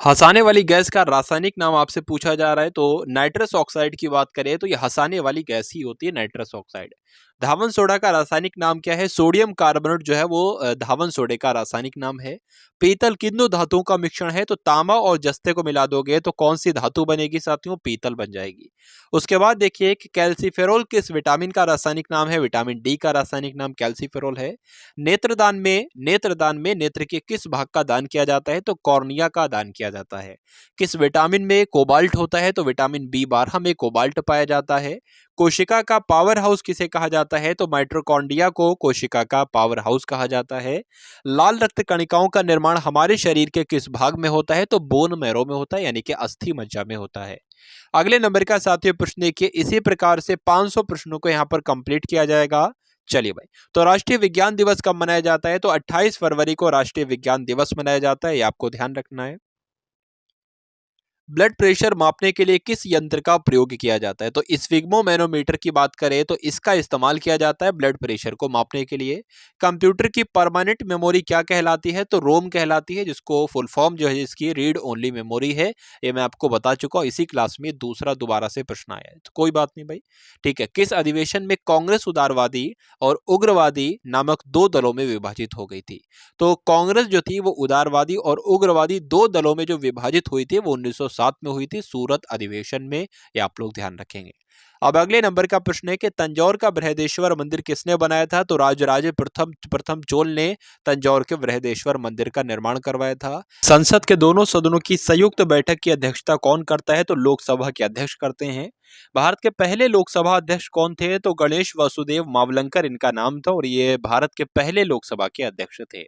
हंसाने वाली गैस का रासायनिक नाम आपसे पूछा जा रहा है तो नाइट्रस ऑक्साइड की बात करें तो यह हंसाने वाली गैस ही होती है, नाइट्रस ऑक्साइड। धावन सोडा का रासायनिक नाम क्या है? सोडियम कार्बोनेट जो है वो धावन सोडे का रासायनिक नाम है। पीतल किन्नों धातुओं का मिश्रण है? तो तांबा और जस्ते को मिला दोगे तो कौन सी धातु बनेगी साथियों? पीतल बन जाएगी। उसके बाद देखिए कि कैल्सीफेरोल किस विटामिन का रासायनिक नाम है? विटामिन डी का रासायनिक नाम कैल्सीफेरोल है। नेत्रदान में नेत्र के किस भाग का दान किया जाता है? तो कॉर्निया का दान किया जाता है। किस विटामिन में कोबाल्ट होता है? तो विटामिन B12 में कोबाल्ट पाया जाता है। कोशिका का पावर हाउस किसे कहा जाता है? तो माइटोकॉन्ड्रिया को कोशिका का पावर हाउस कहा जाता है। लाल रक्त कणिकाओं का निर्माण हमारे शरीर के किस भाग में होता है? तो बोन मैरो में होता है, यानी कि अस्थि मज्जा में होता है। अगले नंबर का साथियों प्रश्न देखिए, इसी प्रकार से 500 प्रश्नों को यहाँ पर कंप्लीट किया जाएगा। चलिए भाई, तो राष्ट्रीय विज्ञान दिवस कब मनाया जाता है? तो 28 फरवरी को राष्ट्रीय विज्ञान दिवस मनाया जाता है, ये आपको ध्यान रखना है। ब्लड प्रेशर मापने के लिए किस यंत्र का प्रयोग किया जाता है? तो स्फिग्मोमैनोमीटर की बात करें तो इसका इस्तेमाल किया जाता है ब्लड प्रेशर को मापने के लिए। कंप्यूटर की परमानेंट मेमोरी क्या कहलाती है? तो रोम कहलाती है, जिसको फुल फॉर्म जो है इसकी रीड ओनली मेमोरी है। ये मैं आपको बता चुका हूँ, इसी क्लास में दोबारा से प्रश्न आया है, तो कोई बात नहीं भाई, ठीक है। किस अधिवेशन में कांग्रेस उदारवादी और उग्रवादी नामक 2 दलों में विभाजित हो गई थी? तो कांग्रेस जो थी वो उदारवादी और उग्रवादी 2 दलों में जो विभाजित हुई थी वो 1907 में हुई थी, सूरत अधिवेशन में, ये आप लोग ध्यान रखेंगे। अब अगले नंबर का प्रश्न है कि तंजौर का बृहदेश्वर मंदिर किसने बनाया था? तो राजराजे प्रथम प्रथम चोल ने तंजौर के बृहदेश्वर मंदिर का निर्माण करवाया था। संसद के दोनों सदनों की संयुक्त बैठक की अध्यक्षता कौन करता है? तो लोकसभा के अध्यक्ष करते हैं। भारत के पहले लोकसभा अध्यक्ष कौन थे? तो गणेश वासुदेव मावलंकर इनका नाम था और ये भारत के पहले लोकसभा के अध्यक्ष थे।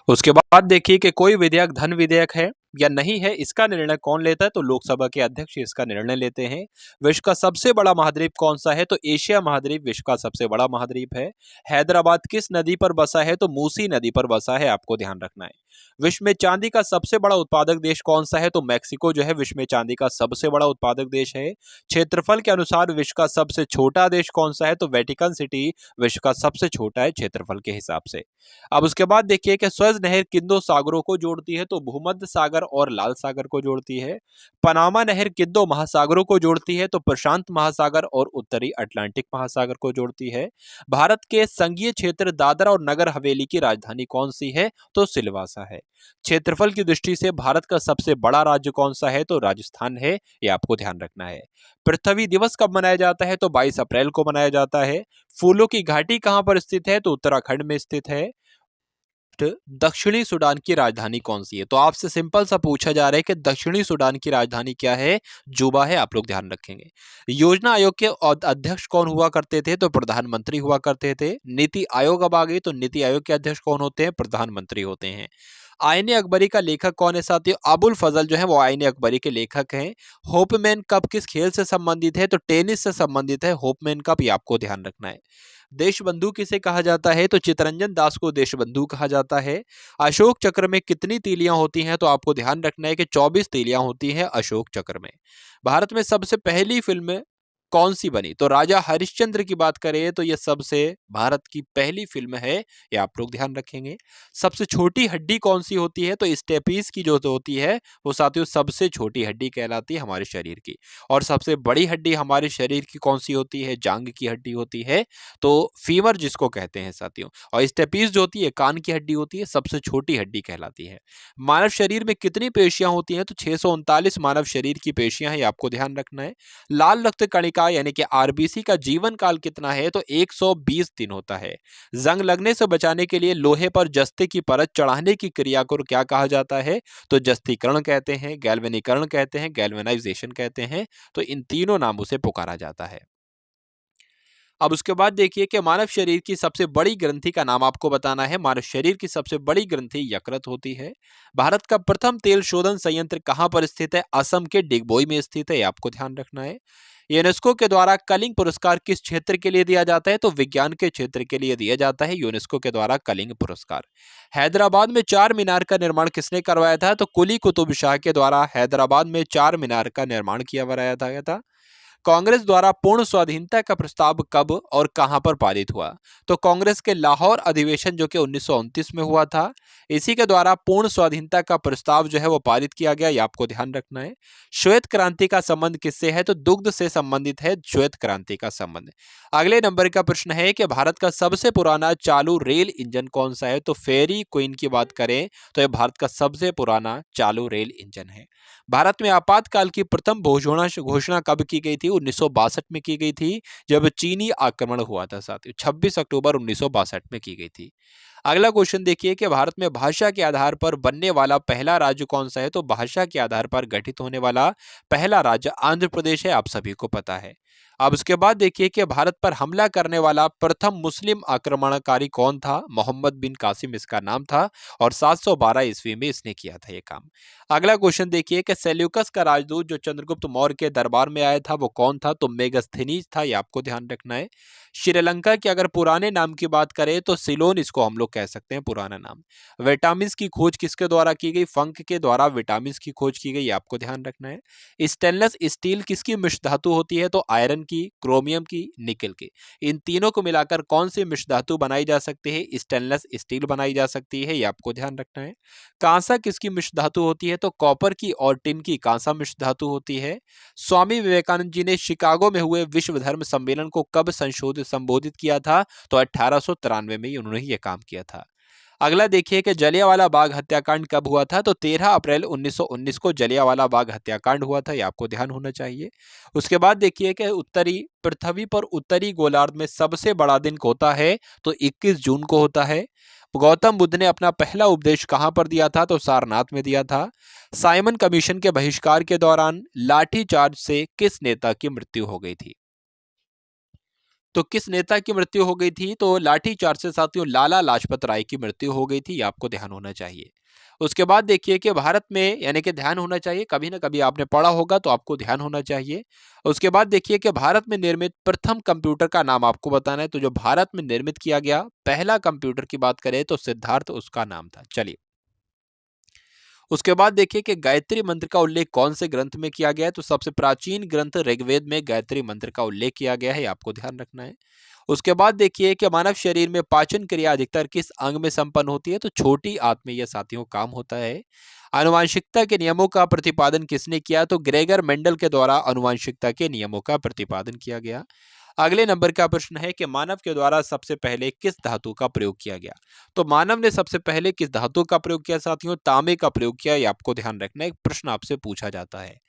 उसके बाद देखिए कि कोई विधेयक धन विधेयक है या नहीं है, इसका निर्णय कौन लेता है? तो लोकसभा के अध्यक्ष इसका निर्णय लेते हैं। विश्व का सबसे बड़ा महाद्वीप कौन सा है? तो एशिया महाद्वीप विश्व का सबसे बड़ा महाद्वीप है। हैदराबाद किस नदी पर बसा है? तो मूसी नदी पर बसा है, आपको ध्यान रखना है। विश्व में चांदी का सबसे बड़ा उत्पादक देश कौन सा है? तो मैक्सिको जो है विश्व में चांदी का सबसे बड़ा उत्पादक देश है। क्षेत्रफल के अनुसार विश्व का सबसे छोटा देश कौन सा है? तो वेटिकन सिटी विश्व का सबसे छोटा है क्षेत्रफल के हिसाब से। अब उसके बाद देखिए कि स्वेज नहर किन दो सागरों को जोड़ती है? तो भूमध्य सागर और लाल सागर को जोड़ती है। पनामा नहर किन दो महासागरों को जोड़ती है? तो प्रशांत महासागर और उत्तरी अटलांटिक महासागर को जोड़ती है। भारत के संघीय क्षेत्र दादरा और नगर हवेली की राजधानी कौन सी है? तो सिलवासा है। क्षेत्रफल की दृष्टि से भारत का सबसे बड़ा राज्य कौन सा है? तो राजस्थान है, ये आपको ध्यान रखना है। पृथ्वी दिवस कब मनाया जाता है? तो 22 अप्रैल को मनाया जाता है। फूलों की घाटी कहां पर स्थित है? तो उत्तराखंड में स्थित है। दक्षिणी सूडान की राजधानी कौन सी है? तो आपसे सिंपल सा पूछा जा रहा है कि दक्षिणी सूडान की राजधानी क्या है? जुबा है, आप लोग ध्यान रखेंगे। योजना आयोग के अध्यक्ष कौन हुआ करते थे? तो प्रधानमंत्री हुआ करते थे। नीति आयोग अब आ गई, तो नीति आयोग के अध्यक्ष कौन होते हैं? प्रधानमंत्री होते हैं। आईने अकबरी का लेखक कौन है साथियों? अबुल फजल जो है वो आईने अकबरी के लेखक हैं। होपमैन कप किस खेल से संबंधित है? तो टेनिस से संबंधित है होपमैन कप, ये आपको ध्यान रखना है। देशबंधु किसे कहा जाता है? तो चितरंजन दास को देशबंधु कहा जाता है। अशोक चक्र में कितनी तीलियां होती हैं? तो आपको ध्यान रखना है कि 24 तीलियां होती हैं अशोक चक्र में। भारत में सबसे पहली फिल्म कौन सी बनी? तो राजा हरिश्चंद्र की बात करें तो यह सबसे भारत की पहली फिल्म है, ये आप लोग ध्यान रखेंगे। सबसे छोटी हड्डी कौन सी होती है? तो स्टेपीज की जो होती है वो साथियों सबसे छोटी हड्डी कहलाती है हमारे शरीर की। और सबसे बड़ी हड्डी हमारे शरीर की कौन सी होती है? जांग की हड्डी होती है, तो फीमर जिसको कहते हैं साथियों। और स्टेपीज जो होती है कान की हड्डी होती है, सबसे छोटी हड्डी कहलाती है। मानव शरीर में कितनी पेशियां होती हैं? तो 639 मानव शरीर की पेशियां हैं, ये आपको ध्यान रखना है। लाल रक्त कणिका यानी कि आरबीसी का जीवन काल कितना है? तो 120 दिन होता है। जंग लगने से बचाने के लिए लोहे पर जस्ते की परत चढ़ाने की क्रिया को क्या कहा जाता है? तो जस्तीकरण कहते हैं, गैल्वेनीकरण कहते हैं, गैल्वेनाइजेशन कहते हैं। तो इन तीनों नामों से पुकारा जाता है। अब उसके बाद देखिए कि मानव शरीर की सबसे बड़ी ग्रंथि का नाम आपको बताना है। मानव शरीर की सबसे बड़ी ग्रंथि यकृत होती है। भारत का प्रथम तेल शोधन संयंत्र कहां पर स्थित है? असम के डिगबोई में स्थित है, आपको ध्यान रखना है। यूनेस्को के द्वारा कलिंग पुरस्कार किस क्षेत्र के लिए दिया जाता है? तो विज्ञान के क्षेत्र के लिए दिया जाता है यूनेस्को के द्वारा कलिंग पुरस्कार। हैदराबाद में चार मीनार का निर्माण किसने करवाया था? तो कुली कुतुब शाह के द्वारा हैदराबाद में चार मीनार का निर्माण किया गया था। कांग्रेस द्वारा पूर्ण स्वाधीनता का प्रस्ताव कब और कहां पर पारित हुआ? तो कांग्रेस के लाहौर अधिवेशन जो कि 1929 में हुआ था, इसी के द्वारा पूर्ण स्वाधीनता का प्रस्ताव जो है वो पारित किया गया, ये आपको ध्यान रखना है। श्वेत क्रांति का संबंध किससे है? तो दुग्ध से संबंधित है श्वेत क्रांति का संबंध। अगले नंबर का प्रश्न है कि भारत का सबसे पुराना चालू रेल इंजन कौन सा है? तो फेरी क्वीन की बात करें तो यह भारत का सबसे पुराना चालू रेल इंजन है। भारत में आपातकाल की प्रथम घोषणा कब की गई थी? 1962 में की गई थी, जब चीनी आक्रमण हुआ था साथियों। 26 अक्टूबर 1962 में की गई थी। अगला क्वेश्चन देखिए कि भारत में भाषा के आधार पर बनने वाला पहला राज्य कौन सा है? तो भाषा के आधार पर गठित होने वाला पहला राज्य आंध्र प्रदेश है, आप सभी को पता है। अब उसके बाद देखिए कि भारत पर हमला करने वाला प्रथम मुस्लिम आक्रमणकारी कौन था? मोहम्मद बिन कासिम इसका नाम था और 712 ईस्वी में इसने किया था ये काम। अगला क्वेश्चन देखिए कि सेल्यूकस का राजदूत जो चंद्रगुप्त मौर्य के दरबार में आया था वो कौन था? तो मेगस्थनीज था, ये आपको ध्यान रखना है। श्रीलंका के अगर पुराने नाम की बात करें तो सिलोन इसको हम लोग कह सकते हैं पुराना नाम। विटामिन की खोज किसके द्वारा की गई? फंक के द्वारा विटामिन की खोज की गई, ये आपको ध्यान रखना है। स्टेनलेस स्टील किसकी मिश्र धातु होती है? तो आयरन की, क्रोमियम की, निकल की। इन तीनों को मिलाकर कौन सी मिश्र धातु बनाई जा सकती है? स्टेनलेस स्टील बनाई जा सकती है, ये आपको ध्यान रखना है। कांसा किसकी मिश्र धातु होती है? तो कॉपर की और टिन की कांसा मिश्र धातु होती है। स्वामी विवेकानंद जी ने शिकागो में हुए विश्व धर्म सम्मेलन को कब संबोधित किया था? तो 1893 में ही उन्होंने ये काम किया था। अगला देखिए कि जलियांवाला बाग हत्याकांड कब हुआ था, तो 13 अप्रैल 1919 को जलियांवाला बाग हत्याकांड हुआ था, ये आपको ध्यान होना चाहिए। उसके बाद देखिए कि उत्तरी पृथ्वी पर उत्तरी गोलार्ध में सबसे बड़ा दिन होता है, तो 21 जून को होता है। गौतम बुद्ध ने अपना पहला उपदेश कहां पर दिया था, तो सारनाथ में दिया था। साइमन कमीशन के बहिष्कार के दौरान लाठीचार्ज से किस नेता की मृत्यु हो गई थी, तो किस नेता की मृत्यु हो गई थी, तो लाठीचार्ज से साथियों लाला लाजपत राय की मृत्यु हो गई थी, ये आपको ध्यान होना चाहिए। उसके बाद देखिए कि भारत में, यानी कि ध्यान होना चाहिए, कभी ना कभी आपने पढ़ा होगा तो आपको ध्यान होना चाहिए। उसके बाद देखिए कि भारत में निर्मित प्रथम कंप्यूटर का नाम आपको बताना है, तो जो भारत में निर्मित किया गया पहला कंप्यूटर की बात करें तो सिद्धार्थ उसका नाम था। चलिए, उसके बाद देखिए कि गायत्री मंत्र का उल्लेख कौन से ग्रंथ में किया गया है, तो सबसे प्राचीन ग्रंथ ऋग्वेद में गायत्री मंत्र का उल्लेख किया गया है, आपको ध्यान रखना है। उसके बाद देखिए कि मानव शरीर में पाचन क्रिया अधिकतर किस अंग में संपन्न होती है, तो छोटी आंत में यह साथियों काम होता है। आनुवांशिकता के नियमों का प्रतिपादन किसने किया, तो ग्रेगर मेंडल के द्वारा आनुवांशिकता के नियमों का प्रतिपादन किया गया। अगले नंबर का प्रश्न है कि मानव के द्वारा सबसे पहले किस धातु का प्रयोग किया गया, तो मानव ने सबसे पहले किस धातु का प्रयोग किया साथियों, तांबे का प्रयोग किया, ये आपको ध्यान रखना है, एक प्रश्न आपसे पूछा जाता है।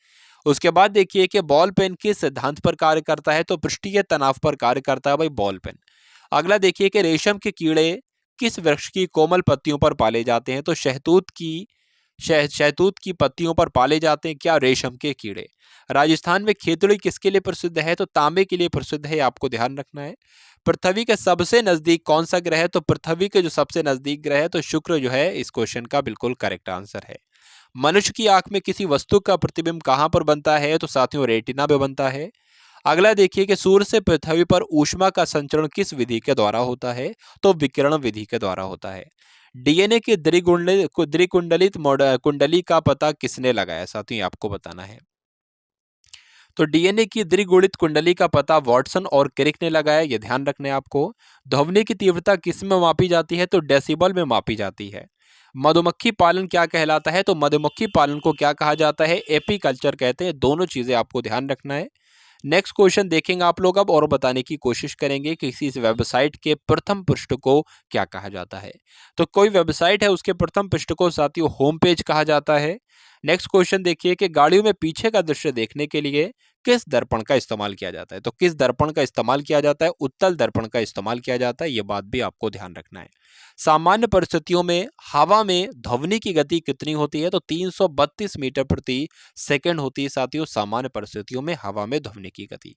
उसके बाद देखिए कि बॉल पेन किस सिद्धांत पर कार्य करता है, तो पृष्ठीय तनाव पर कार्य करता है भाई बॉल पेन। अगला देखिए कि रेशम के कीड़े किस वृक्ष की कोमल पत्तियों पर पाले जाते हैं, तो शहतूत की पत्तियों पर पाले जाते हैं क्या, रेशम के कीड़े। राजस्थान में खेतड़ी किसके लिए प्रसिद्ध है, तो तांबे के लिए प्रसिद्ध है, आपको ध्यान रखना है। पृथ्वी के सबसे नजदीक कौन सा ग्रह है, तो पृथ्वी के जो सबसे नजदीक ग्रह है तो शुक्र जो है इस क्वेश्चन का बिल्कुल करेक्ट आंसर है। मनुष्य की आंख में किसी वस्तु का प्रतिबिंब कहां पर बनता है, तो साथियों रेटिना में बनता है। अगला देखिए कि सूर्य से पृथ्वी पर ऊष्मा का संचरण किस विधि के द्वारा होता है, तो विकिरण विधि के द्वारा होता है। डीएनए की द्विकुंडलित कुंडली का पता किसने लगाया, साथियों ये आपको बताना है। तो डीएनए की द्विगुणित कुंडली का पता वॉटसन और क्रिक ने लगाया, ये ध्यान रखना है आपको। ध्वनि की तीव्रता किस में मापी जाती है, तो डेसिबल में मापी जाती है। मधुमक्खी पालन क्या कहलाता है, तो मधुमक्खी पालन को क्या कहा जाता है, एपीकल्चर कहते हैं। दोनों चीजें आपको ध्यान रखना है। नेक्स्ट क्वेश्चन देखेंगे आप लोग अब और बताने की कोशिश करेंगे कि किसी वेबसाइट के प्रथम पृष्ठ को क्या कहा जाता है। तो कोई वेबसाइट है उसके प्रथम पृष्ठ को साथियों होम पेज कहा जाता है। नेक्स्ट क्वेश्चन देखिए कि गाड़ियों में पीछे का दृश्य देखने के लिए किस दर्पण का इस्तेमाल किया जाता है, तो किस दर्पण का इस्तेमाल किया जाता है, उत्तल दर्पण का इस्तेमाल किया जाता है, यह बात भी आपको ध्यान रखना है। सामान्य परिस्थितियों में हवा में ध्वनि की गति कितनी होती है, तो 332 मीटर प्रति सेकंड होती है साथियों सामान्य परिस्थितियों में हवा में ध्वनि की गति।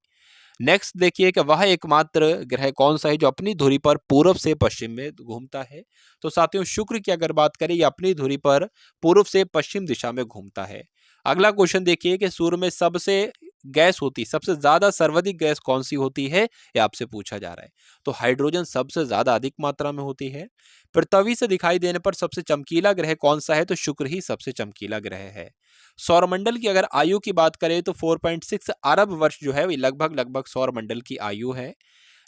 नेक्स्ट देखिए कि वह एकमात्र ग्रह कौन सा है जो अपनी धुरी पर पूर्व से पश्चिम में घूमता है, तो साथियों शुक्र की अगर बात करें ये अपनी धुरी पर पूर्व से पश्चिम दिशा में घूमता है। अगला क्वेश्चन देखिए कि सूर्य में सबसे गैस होती सबसे ज्यादा सर्वाधिक गैस कौन सी होती है, ये आपसे पूछा जा रहा है। तो हाइड्रोजन सबसे ज्यादा अधिक मात्रा में होती है। पृथ्वी से दिखाई देने पर सबसे चमकीला ग्रह कौन सा है, तो शुक्र ही सबसे चमकीला ग्रह है। सौरमंडल की अगर आयु की बात करें तो 4.6 अरब वर्ष जो है वो लगभग लगभग सौरमंडल की आयु है।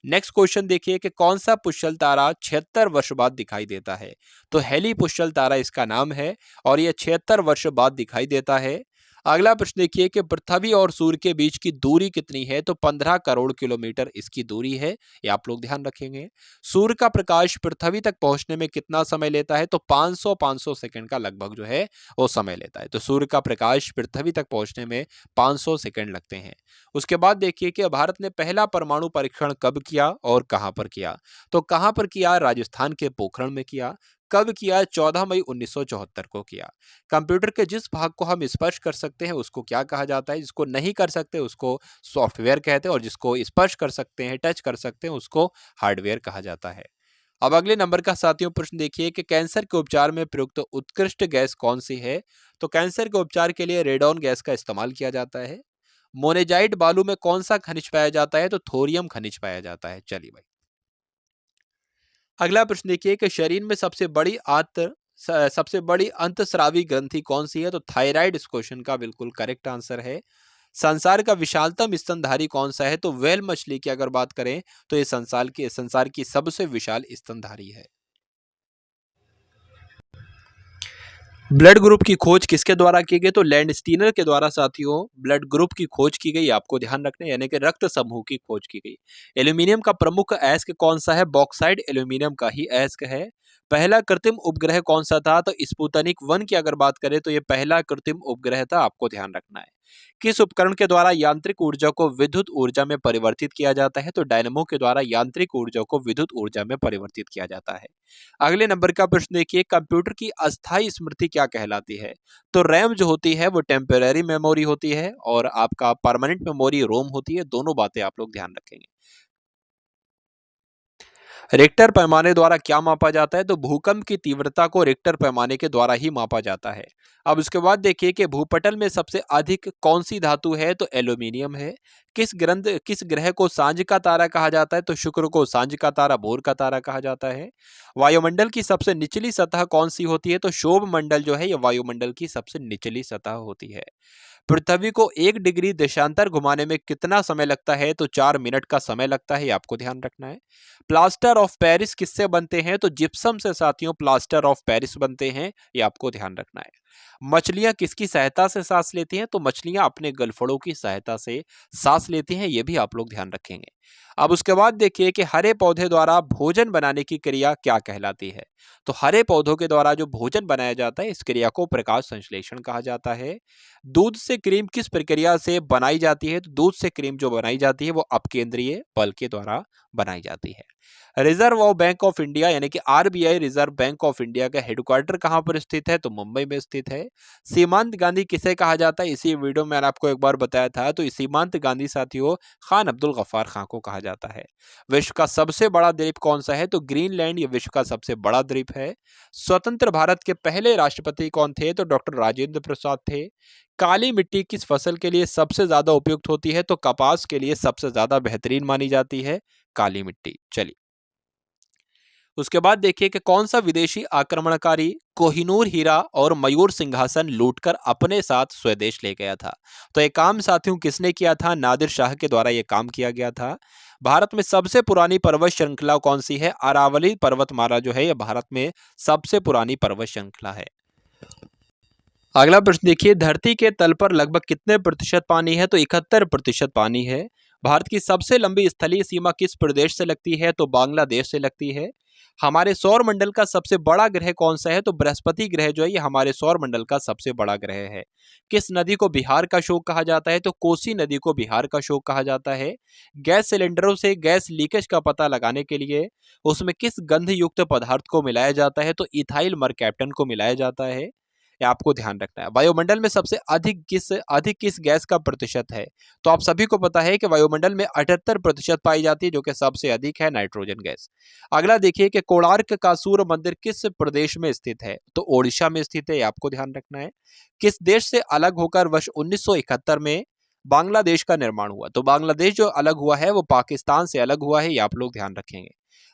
नेक्स्ट क्वेश्चन देखिए कि कौन सा पुष्यल तारा 76 वर्ष बाद दिखाई देता है, तो हेली पुष्यल तारा इसका नाम है और यह 76 वर्ष बाद दिखाई देता है। अगला प्रश्न देखिए कि पृथ्वी और सूर्य के बीच की दूरी कितनी है, तो 15 करोड़ किलोमीटर इसकी दूरी है, ये आप लोग ध्यान रखेंगे। सूर्य का प्रकाश पृथ्वी तक पहुंचने में कितना समय लेता है, तो 500 सेकंड का लगभग जो है वो समय लेता है। तो सूर्य का प्रकाश पृथ्वी तक पहुंचने में 500 सेकंड लगते हैं। उसके बाद देखिए कि भारत ने पहला परमाणु परीक्षण कब किया और कहां पर किया, तो कहां पर किया, राजस्थान के पोखरण में किया। कब किया, 14 मई 1974 को किया। कंप्यूटर के जिस भाग को हम स्पर्श कर सकते हैं उसको क्या कहा जाता है, जिसको नहीं कर सकते उसको सॉफ्टवेयर कहते हैं और जिसको स्पर्श कर सकते हैं, टच कर सकते हैं, उसको हार्डवेयर कहा जाता है। अब अगले नंबर का साथियों प्रश्न देखिए कि कैंसर के उपचार में प्रयुक्त उत्कृष्ट गैस कौन सी है, तो कैंसर के उपचार के लिए रेडॉन गैस का इस्तेमाल किया जाता है। मोनेजाइट बालू में कौन सा खनिज पाया जाता है, तो थोरियम खनिज पाया जाता है। चलिए भाई, अगला प्रश्न देखिए कि शरीर में सबसे बड़ी अंतस्रावी ग्रंथि कौन सी है, तो थायराइड इस क्वेश्चन का बिल्कुल करेक्ट आंसर है। संसार का विशालतम स्तनधारी कौन सा है, तो व्हेल मछली की अगर बात करें तो ये संसार की सबसे विशाल स्तनधारी है। ब्लड ग्रुप की खोज किसके द्वारा की गई, तो लैंडस्टीनर के द्वारा साथियों ब्लड ग्रुप की खोज की गई, आपको ध्यान रखना है, यानी कि रक्त समूह की खोज की गई। एल्यूमिनियम का प्रमुख अयस्क कौन सा है, बॉक्साइड एल्यूमिनियम का ही अयस्क है। पहला कृत्रिम उपग्रह कौन सा था? तो स्पुतनिक 1 की अगर बात करें तो ये पहला कृत्रिम उपग्रह था, आपको ध्यान रखना है। किस उपकरण के द्वारा यांत्रिक ऊर्जा को विद्युत ऊर्जा में परिवर्तित किया जाता है? तो डायनेमो के द्वारा यांत्रिक ऊर्जा को विद्युत ऊर्जा में परिवर्तित किया जाता है। अगले नंबर का प्रश्न देखिए, कंप्यूटर की अस्थायी स्मृति क्या कहलाती है? तो रैम जो होती है वो टेम्पररी मेमोरी होती है और आपका परमानेंट मेमोरी रोम होती है। दोनों बातें आप लोग ध्यान रखेंगे। रिक्टर पैमाने द्वारा क्या मापा जाता है? तो भूकंप की तीव्रता को रिक्टर पैमाने के द्वारा ही मापा जाता है। अब उसके बाद देखिए कि भूपटल में सबसे अधिक कौन सी धातु है? तो एल्यूमिनियम है। किस ग्रह को सांझ का तारा कहा जाता है? तो शुक्र को सांझ का तारा, भोर का तारा कहा जाता है। वायुमंडल की सबसे निचली सतह कौन सी होती है? तो क्षोभ मंडल जो है ये वायुमंडल की सबसे निचली सतह होती है। पृथ्वी को 1 डिग्री देशांतर घुमाने में कितना समय लगता है? तो 4 मिनट का समय लगता है, ये आपको ध्यान रखना है। प्लास्टर ऑफ पेरिस किससे बनते हैं? तो जिप्सम से साथियों प्लास्टर ऑफ पेरिस बनते हैं, ये आपको ध्यान रखना है। मछलियां किसकी सहायता से सांस लेती हैं? तो मछलियां अपने गलफड़ों की सहायता से सांस लेती हैं, ये भी आप लोग ध्यान रखेंगे। अब उसके बाद देखिए कि हरे पौधे द्वारा भोजन बनाने की क्रिया क्या कहलाती है? तो हरे पौधों के द्वारा जो भोजन बनाया जाता है इस क्रिया को प्रकाश संश्लेषण कहा जाता है। दूध से क्रीम किस प्रक्रिया से बनाई जाती है? तो दूध से क्रीम जो बनाई जाती है वो अपकेंद्रीय बल के द्वारा बनाई जाती है। रिजर्व बैंक ऑफ इंडिया यानी कि RBI reserve bank of India का हेडक्वार्टर कहां पर स्थित है? तो मुंबई में स्थित है। सीमांत गांधी किसे कहा जाता है? इसी वीडियो में मैंने आपको एक बार बताया था। तो सीमांत गांधी साथियों खान अब्दुल गफ्फार खान को कहा जाता है। विश्व का सबसे बड़ा द्वीप कौन सा है? तो ग्रीनलैंड ये विश्व का सबसे बड़ा द्वीप है। स्वतंत्र भारत के पहले राष्ट्रपति कौन थे? तो डॉक्टर राजेंद्र प्रसाद थे। काली मिट्टी किस फसल के लिए सबसे ज्यादा उपयुक्त होती है? तो कपास के लिए सबसे ज्यादा बेहतरीन मानी जाती है काली मिट्टी। चलिए उसके बाद देखिए कि कौन सा विदेशी आक्रमणकारी कोहिनूर हीरा और मयूर सिंहासन लूटकर अपने साथ स्वदेश ले गया था? तो ये काम साथियों किसने किया था? नादिर शाह के द्वारा यह काम किया गया था। भारत में सबसे पुरानी पर्वत श्रृंखला कौन सी है? अरावली पर्वतमाला जो है यह भारत में सबसे पुरानी पर्वत श्रृंखला है। अगला प्रश्न देखिए, धरती के तल पर लगभग कितने प्रतिशत पानी है? तो 71% पानी है। भारत की सबसे लंबी स्थलीय सीमा किस प्रदेश से लगती है? तो बांग्लादेश से लगती है। हमारे सौर मंडल का सबसे बड़ा ग्रह कौन सा है? तो बृहस्पति ग्रह जो है ये हमारे सौर मंडल का सबसे बड़ा ग्रह है। किस नदी को बिहार का शोक कहा जाता है? तो कोसी नदी को बिहार का शोक कहा जाता है। गैस सिलेंडरों से गैस लीकेज का पता लगाने के लिए उसमें किस गंध युक्त पदार्थ को मिलाया जाता है? तो इथाइल मरकैप्टन को मिलाया जाता है। ये आपको ध्यान रखना है। वायुमंडल में सबसे अधिक किस गैस का प्रतिशत है? तो आप सभी को पता है कि वायुमंडल में 78% पाई जाती है, जो कि सबसे अधिक है नाइट्रोजन गैस। अगला देखिए कि कोणार्क का सूर्य मंदिर किस प्रदेश में स्थित है? तो ओडिशा में स्थित है, ये आपको ध्यान रखना है। किस देश से अलग होकर वर्ष 1971 में बांग्लादेश का निर्माण हुआ? तो बांग्लादेश जो अलग हुआ है वो पाकिस्तान से अलग हुआ है, ये आप लोग ध्यान रखेंगे।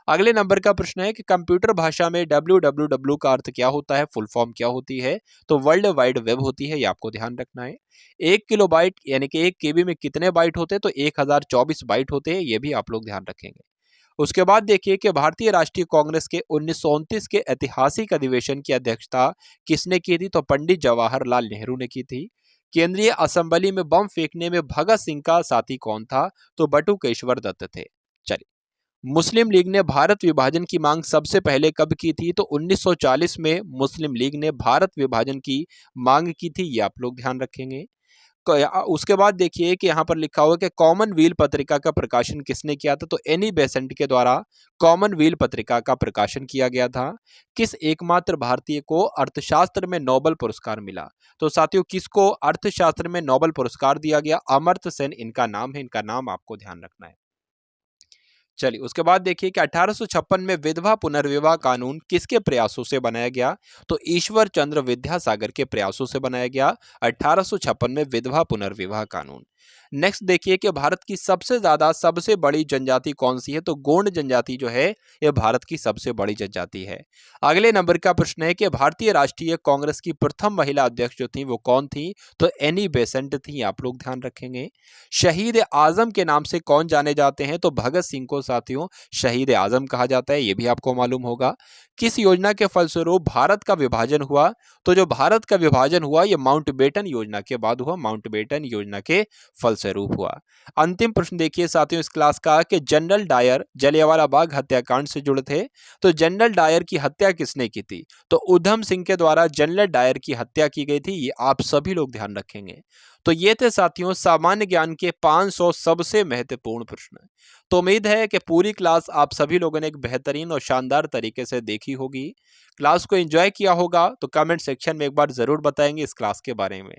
अगले नंबर का प्रश्न है कि कंप्यूटर भाषा में www का अर्थ क्या होता है? फुल फॉर्म क्या होती है? तो वर्ल्ड वाइड वेब होती है, ये आपको ध्यान रखना है। 1 किलोबाइट यानी कि 1 KB में कितने बाइट होते हैं? तो 1024 बाइट होते हैं, ये भी आप लोग ध्यान रखेंगे। उसके बाद देखिए कि भारतीय राष्ट्रीय कांग्रेस के 1929 के ऐतिहासिक अधिवेशन की अध्यक्षता किसने की थी? तो पंडित जवाहरलाल नेहरू ने की थी। केंद्रीय असेंबली में बम फेंकने में भगत सिंह का साथी कौन था? तो बटुकेश्वर दत्त थे। चलिए, मुस्लिम लीग ने भारत विभाजन की मांग सबसे पहले कब की थी? तो 1940 में मुस्लिम लीग ने भारत विभाजन की मांग की थी, ये आप लोग ध्यान रखेंगे। उसके बाद देखिए कि यहाँ पर लिखा हुआ है कि कॉमनवेल्थ पत्रिका का प्रकाशन किसने किया था? तो एनी बेसेंट के द्वारा कॉमनवेल्थ पत्रिका का प्रकाशन किया गया था। किस एकमात्र भारतीय को अर्थशास्त्र में नोबेल पुरस्कार मिला? तो साथियों किसको अर्थशास्त्र में नोबेल पुरस्कार दिया गया? अमर्त्य सेन इनका नाम है, इनका नाम आपको ध्यान रखना है। चलिए उसके बाद देखिए कि 1856 में विधवा पुनर्विवाह कानून किसके प्रयासों से बनाया गया? तो ईश्वर चंद्र विद्यासागर के प्रयासों से बनाया गया 1856 में विधवा पुनर्विवाह कानून। नेक्स्ट देखिए कि भारत की सबसे बड़ी जनजाति कौन सी है? तो गोंड जनजाति जो है यह भारत की सबसे बड़ी जनजाति है। अगले नंबर का प्रश्न है कि भारतीय राष्ट्रीय कांग्रेस की प्रथम महिला अध्यक्ष जो थी वो कौन थी? तो एनी बेसेंट थी, आप लोग ध्यान रखेंगे। शहीद आजम के नाम से कौन जाने जाते हैं? तो भगत सिंह को साथियों शहीद आजम कहा जाता है, यह भी आपको मालूम होगा। किस योजना के फलस्वरूप भारत का विभाजन हुआ? तो जो भारत का विभाजन हुआ यह माउंटबेटन योजना के बाद हुआ, माउंटबेटन योजना के फलस्वरूप हुआ। अंतिम प्रश्न देखिए साथियों इस क्लास का कि जनरल डायर जलियांवाला बाग हत्याकांड से जुड़े थे, तो जनरल डायर की हत्या किसने की थी? तो उधम सिंह के द्वारा जनरल डायर की हत्या की गई थी, ये आप सभी लोग ध्यान रखेंगे। तो ये थे साथियों सामान्य ज्ञान के 500 सबसे महत्वपूर्ण प्रश्न। तो उम्मीद है कि पूरी क्लास आप सभी लोगों ने एक बेहतरीन और शानदार तरीके से देखी होगी। क्लास को एंजॉय किया होगा तो कमेंट सेक्शन में एक बार जरूर बताएंगे इस क्लास के बारे में।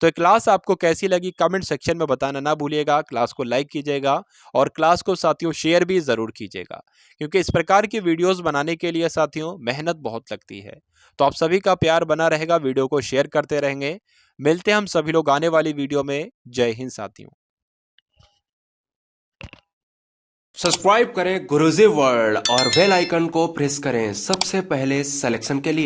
तो ये क्लास आपको कैसी लगी कमेंट सेक्शन में बताना ना भूलिएगा। क्लास को लाइक कीजिएगा और क्लास को साथियों शेयर भी जरूर कीजिएगा, क्योंकि इस प्रकार की वीडियोस बनाने के लिए साथियों मेहनत बहुत लगती है। तो आप सभी का प्यार बना रहेगा, वीडियो को शेयर करते रहेंगे। मिलते हैं हम सभी लोग आने वाली वीडियो में। जय हिंद साथियों। सब्सक्राइब करें गुरुजी वर्ल्ड और बेल आइकन को प्रेस करें सबसे पहले सिलेक्शन के लिए।